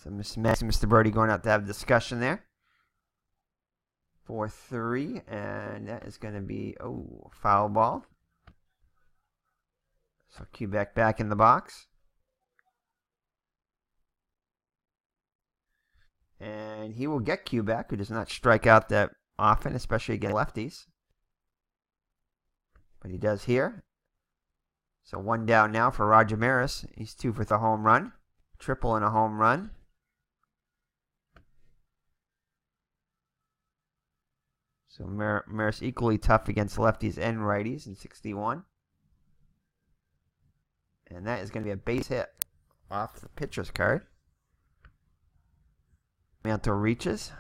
Speaker 1: So Miss Mags and Mr. Brody going out to have a discussion there. 4-3, and that is going to be foul ball. So Quebec back in the box. And he will get Quebec, who does not strike out that often, especially against lefties. But he does here. So 1 down now for Roger Maris. He's 2 for the home run. Triple and a home run. So Maris equally tough against lefties and righties in 61. And that is going to be a base hit off the pitcher's card. Mantle reaches.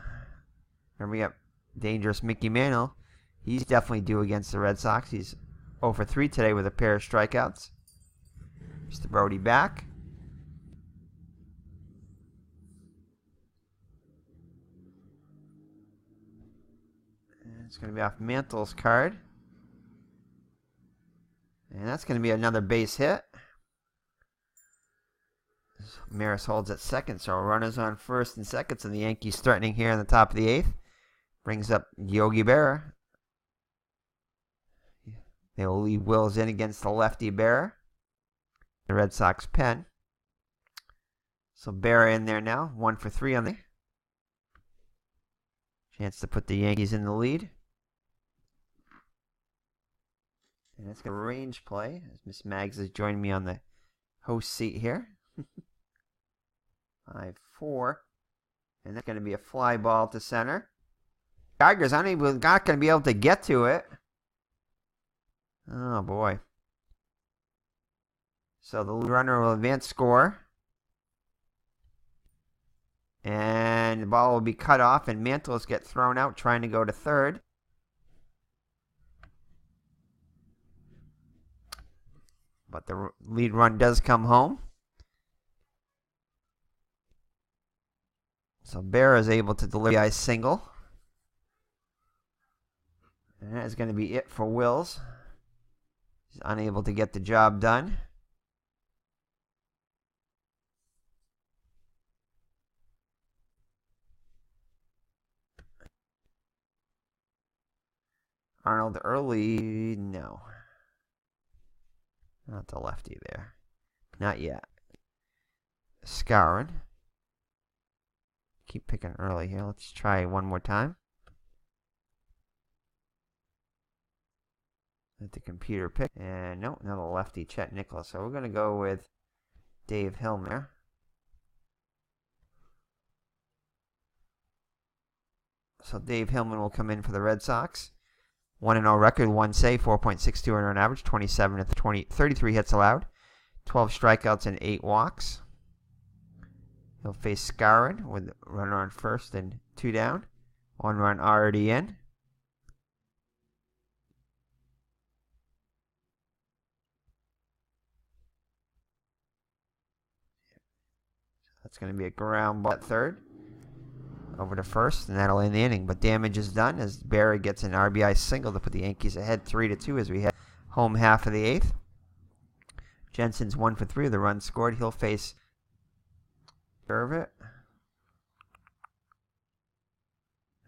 Speaker 1: And we got dangerous Mickey Mantle. He's definitely due against the Red Sox. He's 0 for 3 today with a pair of strikeouts. Mr. Brody back. And it's going to be off Mantle's card. And that's going to be another base hit. Maris holds at second, so runners on first and second, and the Yankees threatening here in the top of the 8th. Brings up Yogi Berra. They will leave Wills in against the lefty Berra. The Red Sox pen. So Berra in there now, 1 for 3 on the chance to put the Yankees in the lead. And it's going to range play as Miss Mags has joined me on the host seat here. 5-4. And that's going to be a fly ball to center. Geiger's not going to be able to get to it. Oh, boy. So the runner will advance score. And the ball will be cut off, and Mantles get thrown out trying to go to third. But the lead run does come home. So Berra is able to deliver the single. And that is going to be it for Wills. He's unable to get the job done. Arnold early, no. Not the lefty there. Not yet. Skowron. Keep picking early here. Let's try one more time. Let the computer pick. And no, another lefty, Chet Nicholas. So we're going to go with Dave Hillman. So Dave Hillman will come in for the Red Sox. 1-0 record, 1 save, 4.62 earned on average, 27 to 33 hits allowed, 12 strikeouts and 8 walks. He'll face Skowron with a runner on first and 2 down. 1 run already in. That's going to be a ground ball at third. Over to first, and that'll end the inning. But damage is done as Barry gets an RBI single to put the Yankees ahead 3-2 as we head home half of the 8th. Jensen's 1 for 3 of the runs scored. He'll face McDermott.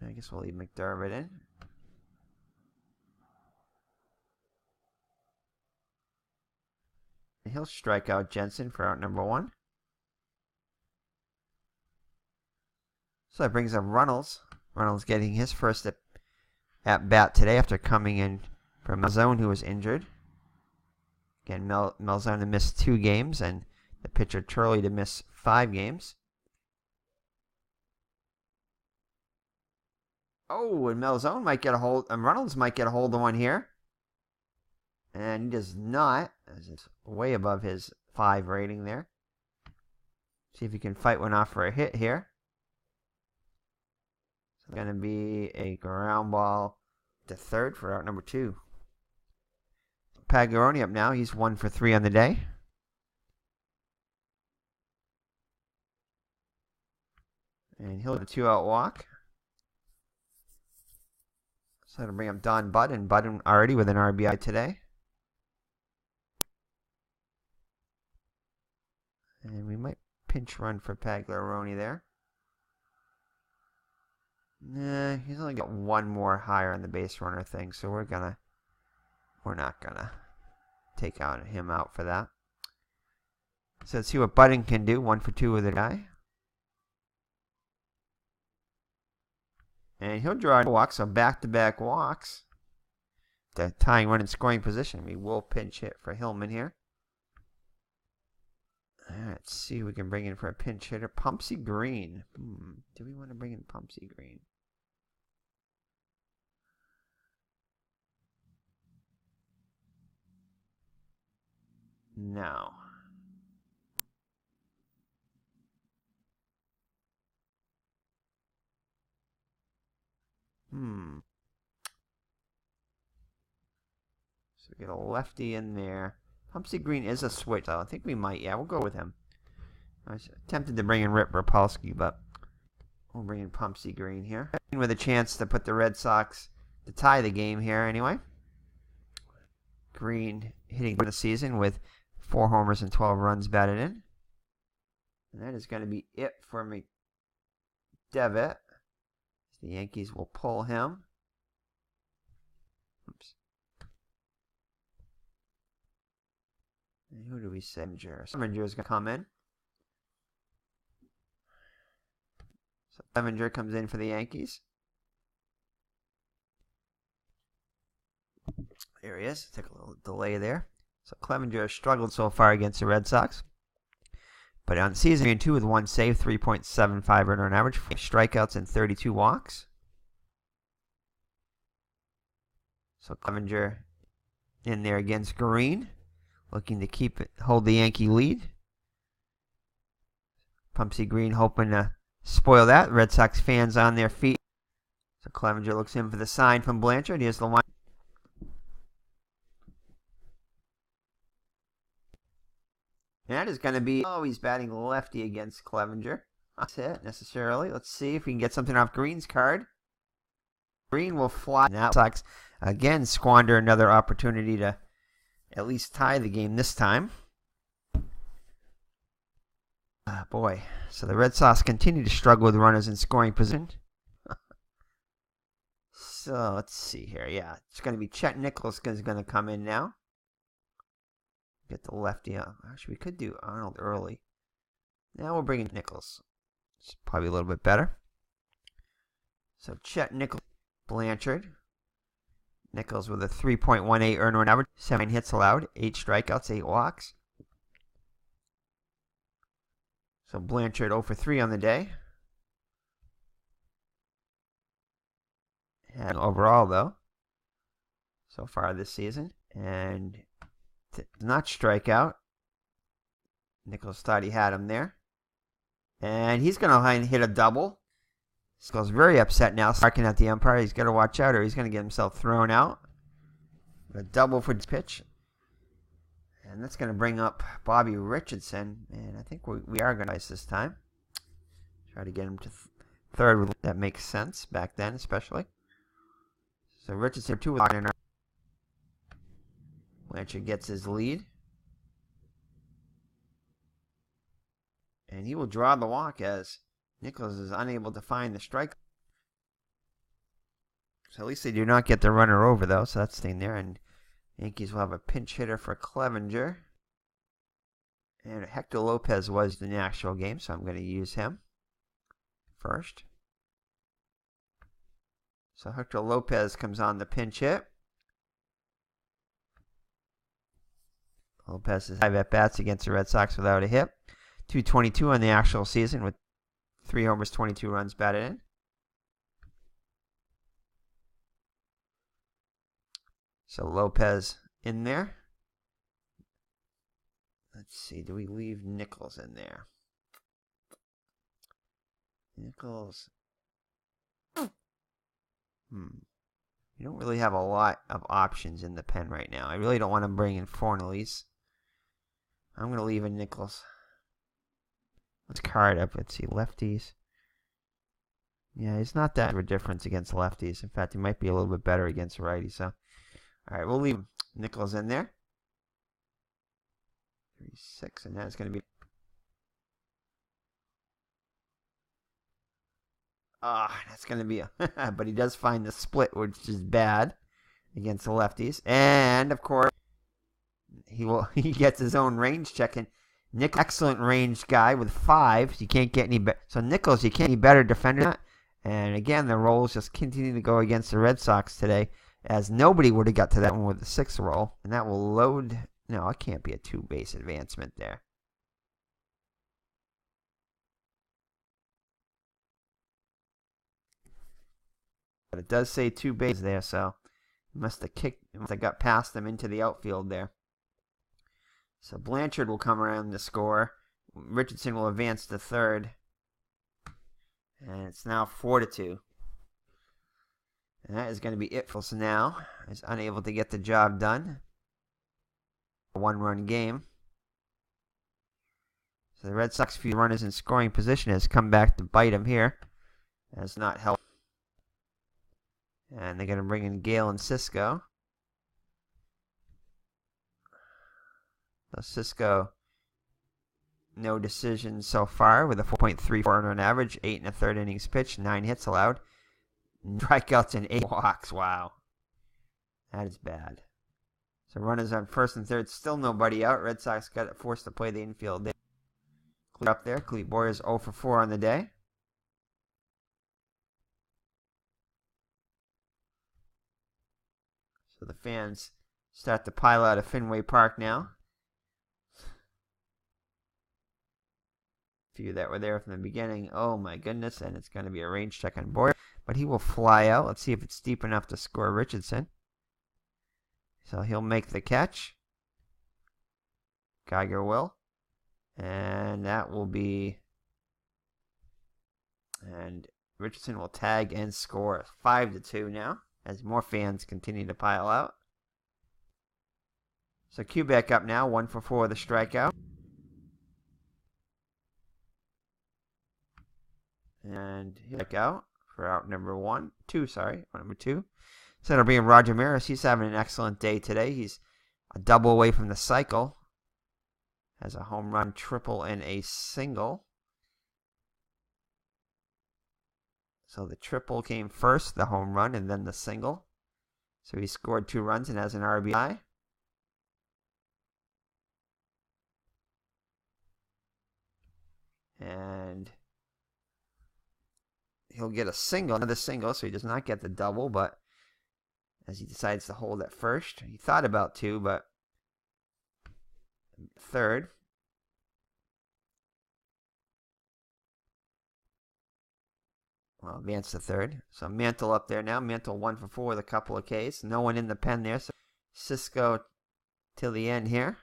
Speaker 1: I guess we'll leave McDermott in. And he'll strike out Jensen for out number 1. So that brings up Runnels. Runnels getting his first at bat today after coming in from Malzone, who was injured. Again, Malzone to miss 2 games, and the pitcher Turley to miss 5 games. Oh, and Malzone might get a hold, and Runnels might get a hold of one here. And he does not, as it's way above his 5 rating there. See if he can fight one off for a hit here. Going to be a ground ball to third for out number 2. Pagliarone up now. He's 1 for 3 on the day. And he'll have a 2-out walk. So that'll bring up Don Budden. Budden already with an RBI today. And we might pinch run for Pagliarone there. Nah, he's only got 1 more higher on the base runner thing, so we're not gonna take him out for that. So let's see what Budden can do. 1 for 2 with a guy. And he'll draw a walk, so back-to-back walks. The tying run in scoring position. We will pinch hit for Hillman here. Let's see who we can bring in for a pinch hitter. Pumpsy Green. Do we want to bring in Pumpsy Green? No. So we get a lefty in there. Pumpsy Green is a switch. I think we might. Yeah, we'll go with him. I was tempted to bring in Rip Rapolsky, but we'll bring in Pumpsy Green here. With a chance to put the Red Sox to tie the game here anyway. Green hitting for the season with 4 homers and 12 runs batted in. And that is going to be it for McDevitt. The Yankees will pull him. Oops. And who do we send? Clevenger is going to come in. So Clevenger comes in for the Yankees. There he is. Took a little delay there. So Clevenger has struggled so far against the Red Sox. But on season 2 with 1 save, 3.75 earned on average, 4 strikeouts and 32 walks. So Clevenger in there against Green, looking to hold the Yankee lead. Pumpsy Green hoping to spoil that. Red Sox fans on their feet. So Clevenger looks in for the sign from Blanchard. Here's the line. And that is going to be, he's batting lefty against Clevenger. That's it, necessarily. Let's see if we can get something off Green's card. Green will fly. Now Red Sox again squander another opportunity to at least tie the game this time. Boy, so the Red Sox continue to struggle with runners in scoring position. So let's see here. Yeah, it's going to be Chet Nichols is going to come in now. Get the lefty up. Actually, we could do Arnold early. Now we'll bring in Nichols. It's probably a little bit better. So Chet Nichols, Blanchard. Nichols with a 3.18 earned run average, 7 hits allowed, 8 strikeouts, 8 walks. So Blanchard 0 for 3 on the day. And overall, though, so far this season, and did not strike out. Nichols thought he had him there. And he's going to hit a double. Nichols very upset now, barking at the umpire. He's got to watch out or he's going to get himself thrown out. A double for this pitch. And that's going to bring up Bobby Richardson. And I think we are going to ice this time. Try to get him to third. That makes sense back then, especially. So Richardson 2 with Wagner. Blanchard gets his lead. And he will draw the walk as Nichols is unable to find the strike. So at least they do not get the runner over, though. So that's staying there. And Yankees will have a pinch hitter for Clevenger. And Hector Lopez was the actual game, so I'm going to use him first. So Hector Lopez comes on the pinch hit. Lopez has 5 at-bats against the Red Sox without a hit. 222 on the actual season with 3 homers, 22 runs batted in. So Lopez in there. Let's see, do we leave Nichols in there? Nichols. You don't really have a lot of options in the pen right now. I really don't want to bring in Fornellis. I'm going to leave in Nichols. Let's card up. Let's see, lefties. Yeah, he's not that of a difference against lefties. In fact, he might be a little bit better against righties. So, all right, we'll leave Nichols in there. 3-6, and that's going to be. That's going to be a. But he does find the split, which is bad against the lefties. And of course, he gets his own range check in. Nick, excellent range guy with 5. You can't get any better. So Nichols, you can't any better defender than that. And again, the rolls just continue to go against the Red Sox today, as nobody would have got to that one with the 6th roll. And that will load. No, it can't be a 2-base advancement there. But it does say 2 bases there, so he must have got past them into the outfield there. So Blanchard will come around to score. Richardson will advance to third. And it's now 4-2. And that is going to be it for us now. He's unable to get the job done. A 1-run game. So the Red Sox few runners in scoring position has come back to bite him here. That's not helped. And they're going to bring in Gale and Cisco. So Cisco, no decision so far with a 4.34 earned average, 8 1/3 innings pitched, 9 hits allowed, strikeouts and 8 walks. Wow, that is bad. So runners on first and third, still nobody out. Red Sox got it forced to play the infield. They up there. Clete Boyer is 0 for 4 on the day. So the fans start to pile out of Fenway Park now. Few that were there from the beginning. Oh my goodness, and it's going to be a range check on Boyer. But he will fly out. Let's see if it's deep enough to score Richardson. So he'll make the catch. Geiger will. And that will be... And Richardson will tag and score 5-2 now, as more fans continue to pile out. So Quebec up now, 1 for 4 with a strikeout. And he'll back out for out two, number 2. So it'll be Roger Maris. He's having an excellent day today. He's a double away from the cycle. Has a home run, triple, and a single. So the triple came first, the home run, and then the single. So he scored 2 runs and has an RBI. And he'll get a single, another single, so he does not get the double, but as he decides to hold at first, he thought about 2, but third. Well, advance to third. So Mantle up there now. Mantle 1 for 4 with a couple of Ks. No one in the pen there. So Cisco till the end here.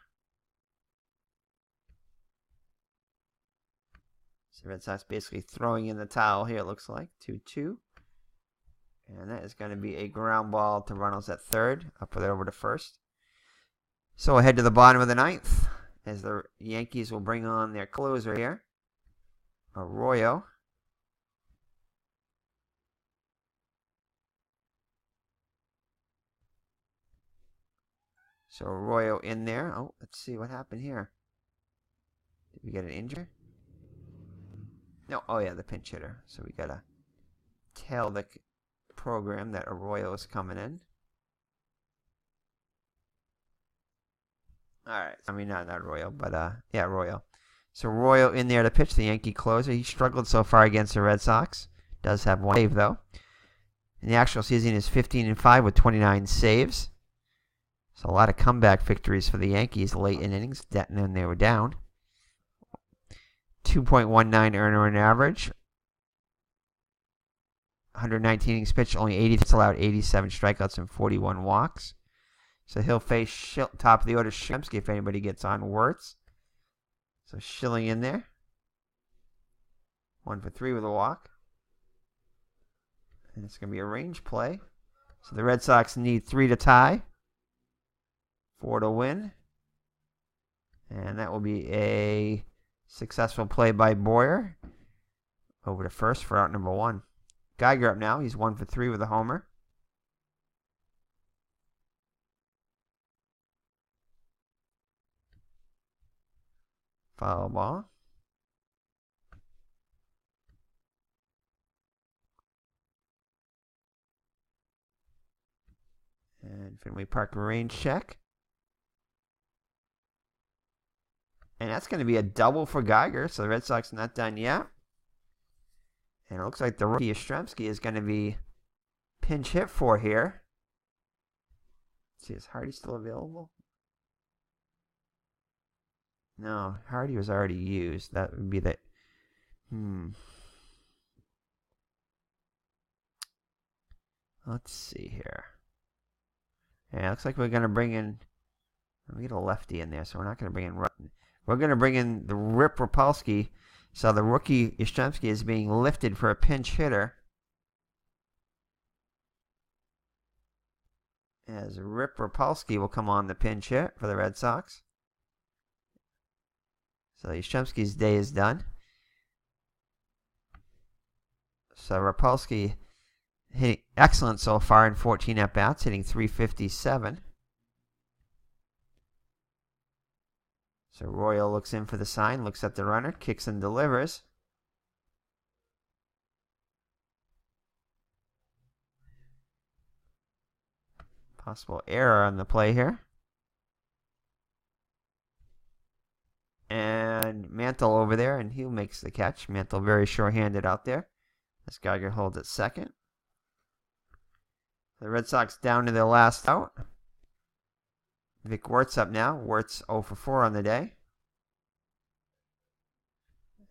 Speaker 1: So Red Sox basically throwing in the towel here, it looks like. 2-2. And that is going to be a ground ball to Runnels at third. Up there over to first. So ahead to the bottom of the 9th. As the Yankees will bring on their closer here. Arroyo. So Arroyo in there. Oh, let's see what happened here. Did we get an injury? No. Oh, yeah, the pinch hitter. So we got to tell the program that Arroyo is coming in. All right. I mean, not Arroyo, but yeah, Arroyo. So Arroyo in there to pitch the Yankee closer. He struggled so far against the Red Sox. Does have 1 save, though. In the actual season is 15-5 with 29 saves. So a lot of comeback victories for the Yankees late in innings, and then they were down. 2.19 earner average. 119 innings pitched, only 80 hits allowed, 87 strikeouts, and 41 walks. So he'll face top of the order YASTRZEMSKI if anybody gets on Wirtz. So Schilling in there. 1 for 3 with a walk. And it's going to be a range play. So the Red Sox need 3 to tie. 4 to win. And that will be a successful play by Boyer. Over to first for out number 1. Geiger up now. He's 1 for 3 with a homer. Foul ball. And Fenway Park range check. And that's going to be a double for Geiger, so the Red Sox not done yet. And it looks like the rookie YASTRZEMSKI is going to be pinch hit for here. Let's see, is Hardy still available? No, Hardy was already used. That would be the... Let's see here. Yeah, looks like we're going to bring in... We get a lefty in there, so we're not going to bring in... We're going to bring in the Rip Rapolsky. So the rookie YASTRZEMSKI is being lifted for a pinch hitter. As Rip Rapolsky will come on the pinch hit for the Red Sox. So YASTRZEMSKI's day is done. So Rapolsky hitting excellent so far in 14 at-bats, hitting .357. So Royal looks in for the sign, looks at the runner, kicks and delivers. Possible error on the play here. And Mantle over there, and he makes the catch. Mantle very sure-handed out there. As Geiger holds at second. The Red Sox down to their last out. Vic Wirtz up now. Wirtz 0 for 4 on the day.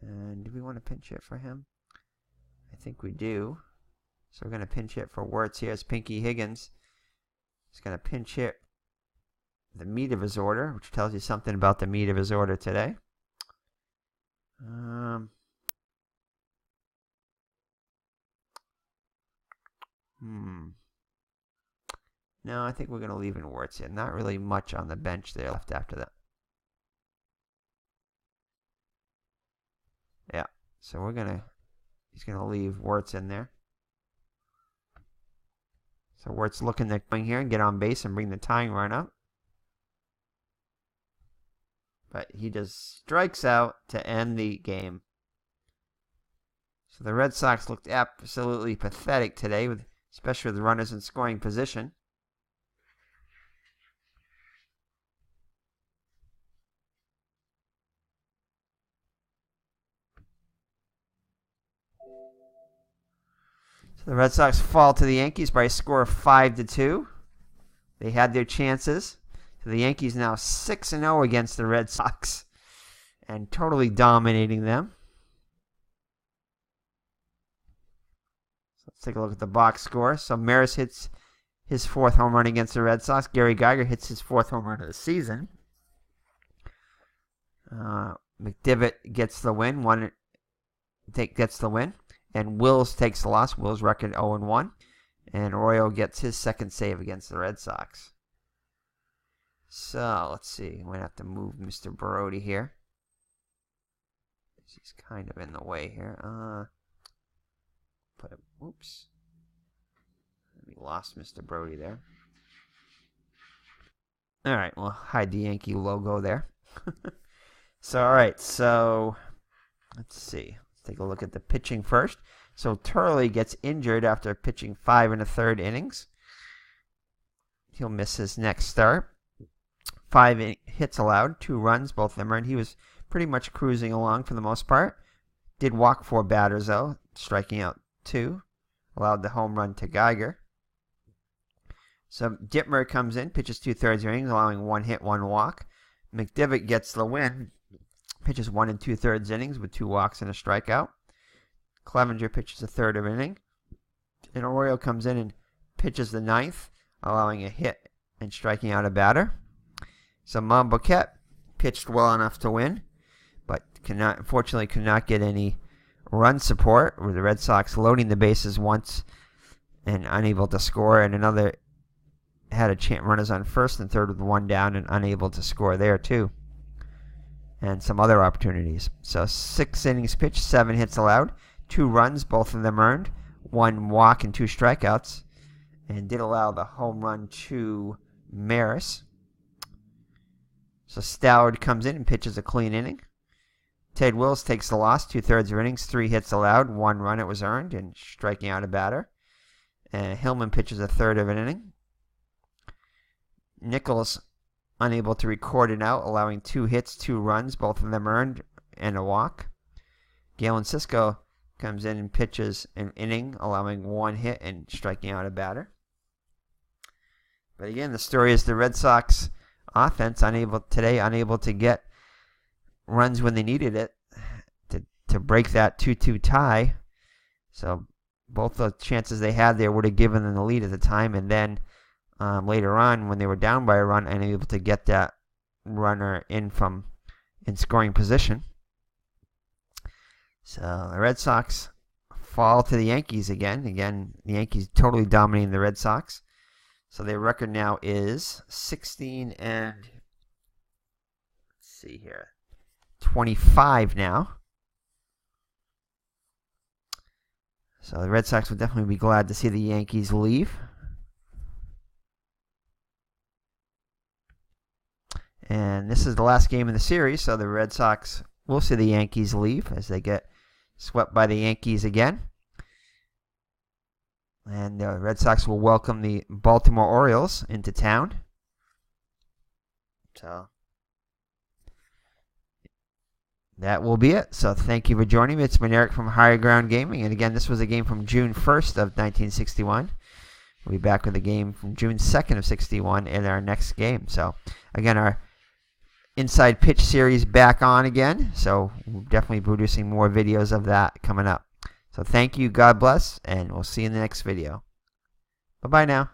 Speaker 1: And do we want to pinch hit for him? I think we do. So we're going to pinch hit for Wirtz here as Pinky Higgins. He's going to pinch hit the meat of his order, which tells you something about the meat of his order today. No, I think we're going to leave in Wirtz in. Not really much on the bench there left after that. Yeah, so he's going to leave Wirtz in there. So Wert's looking to come here and get on base and bring the tying run up. But he just strikes out to end the game. So the Red Sox looked absolutely pathetic today, especially with runners in scoring position. So the Red Sox fall to the Yankees by a score of 5-2. They had their chances. So the Yankees now 6-0 against the Red Sox and totally dominating them. So let's take a look at the box score. So Maris hits his 4th home run against the Red Sox. Gary Geiger hits his 4th home run of the season. McDivitt gets the win. Gets the win. And Wills takes the loss. Wills record 0-1. And Arroyo gets his 2nd save against the Red Sox. So, let's see. We're going to have to move Mr. Brody here. He's kind of in the way here. Oops. We lost Mr. Brody there. Alright, we'll hide the Yankee logo there. So, alright. So, let's see. Let's take a look at the pitching first. So, Turley gets injured after pitching 5 1/3 innings. He'll miss his next start. 5 hits allowed, 2 runs, both of them earned. He was pretty much cruising along for the most part. Did walk 4 batters, though, striking out 2. Allowed the home run to Geiger. So Dittmer comes in, pitches 2/3 innings, allowing 1 hit, 1 walk. McDivitt gets the win, pitches 1 2/3 innings with 2 walks and a strikeout. Clevenger pitches a 1/3 of an inning. And Arroyo comes in and pitches the 9th, allowing a hit and striking out a batter. So Monbouquette pitched well enough to win, but unfortunately could not get any run support, with the Red Sox loading the bases once and unable to score, and another had a chance, runners on 1st and 3rd with 1 down and unable to score there too. And some other opportunities. So 6 innings pitched, 7 hits allowed, 2 runs, both of them earned, 1 walk and 2 strikeouts, and did allow the home run to Maris. So Stallard comes in and pitches a clean inning. Ted Wills takes the loss, 2/3 of innings, 3 hits allowed, 1 run it was earned, and striking out a batter. And Hillman pitches a 1/3 of an inning. Nichols unable to record it out, allowing 2 hits, 2 runs, both of them earned, and a walk. Galen Cisco comes in and pitches an inning, allowing 1 hit and striking out a batter. But again, the story is the Red Sox offense unable to get runs when they needed it to break that 2-2 tie. So both the chances they had there would have given them the lead at the time, and then later on when they were down by a run, unable to get that runner in scoring position. So the Red Sox fall to the Yankees again. Again, the Yankees totally dominating the Red Sox. So their record now is 16 and, let's see here, 25 now. So the Red Sox will definitely be glad to see the Yankees leave. And this is the last game in the series, so the Red Sox will see the Yankees leave as they get swept by the Yankees again. And the Red Sox will welcome the Baltimore Orioles into town. So that will be it. So thank you for joining me. It's been Eric from Higher Ground Gaming. And again, this was a game from June 1st of 1961. We'll be back with a game from June 2nd of 61 in our next game. So again, our Inside Pitch series back on again. So we'll definitely be producing more videos of that coming up. So thank you, God bless, and we'll see you in the next video. Bye-bye now.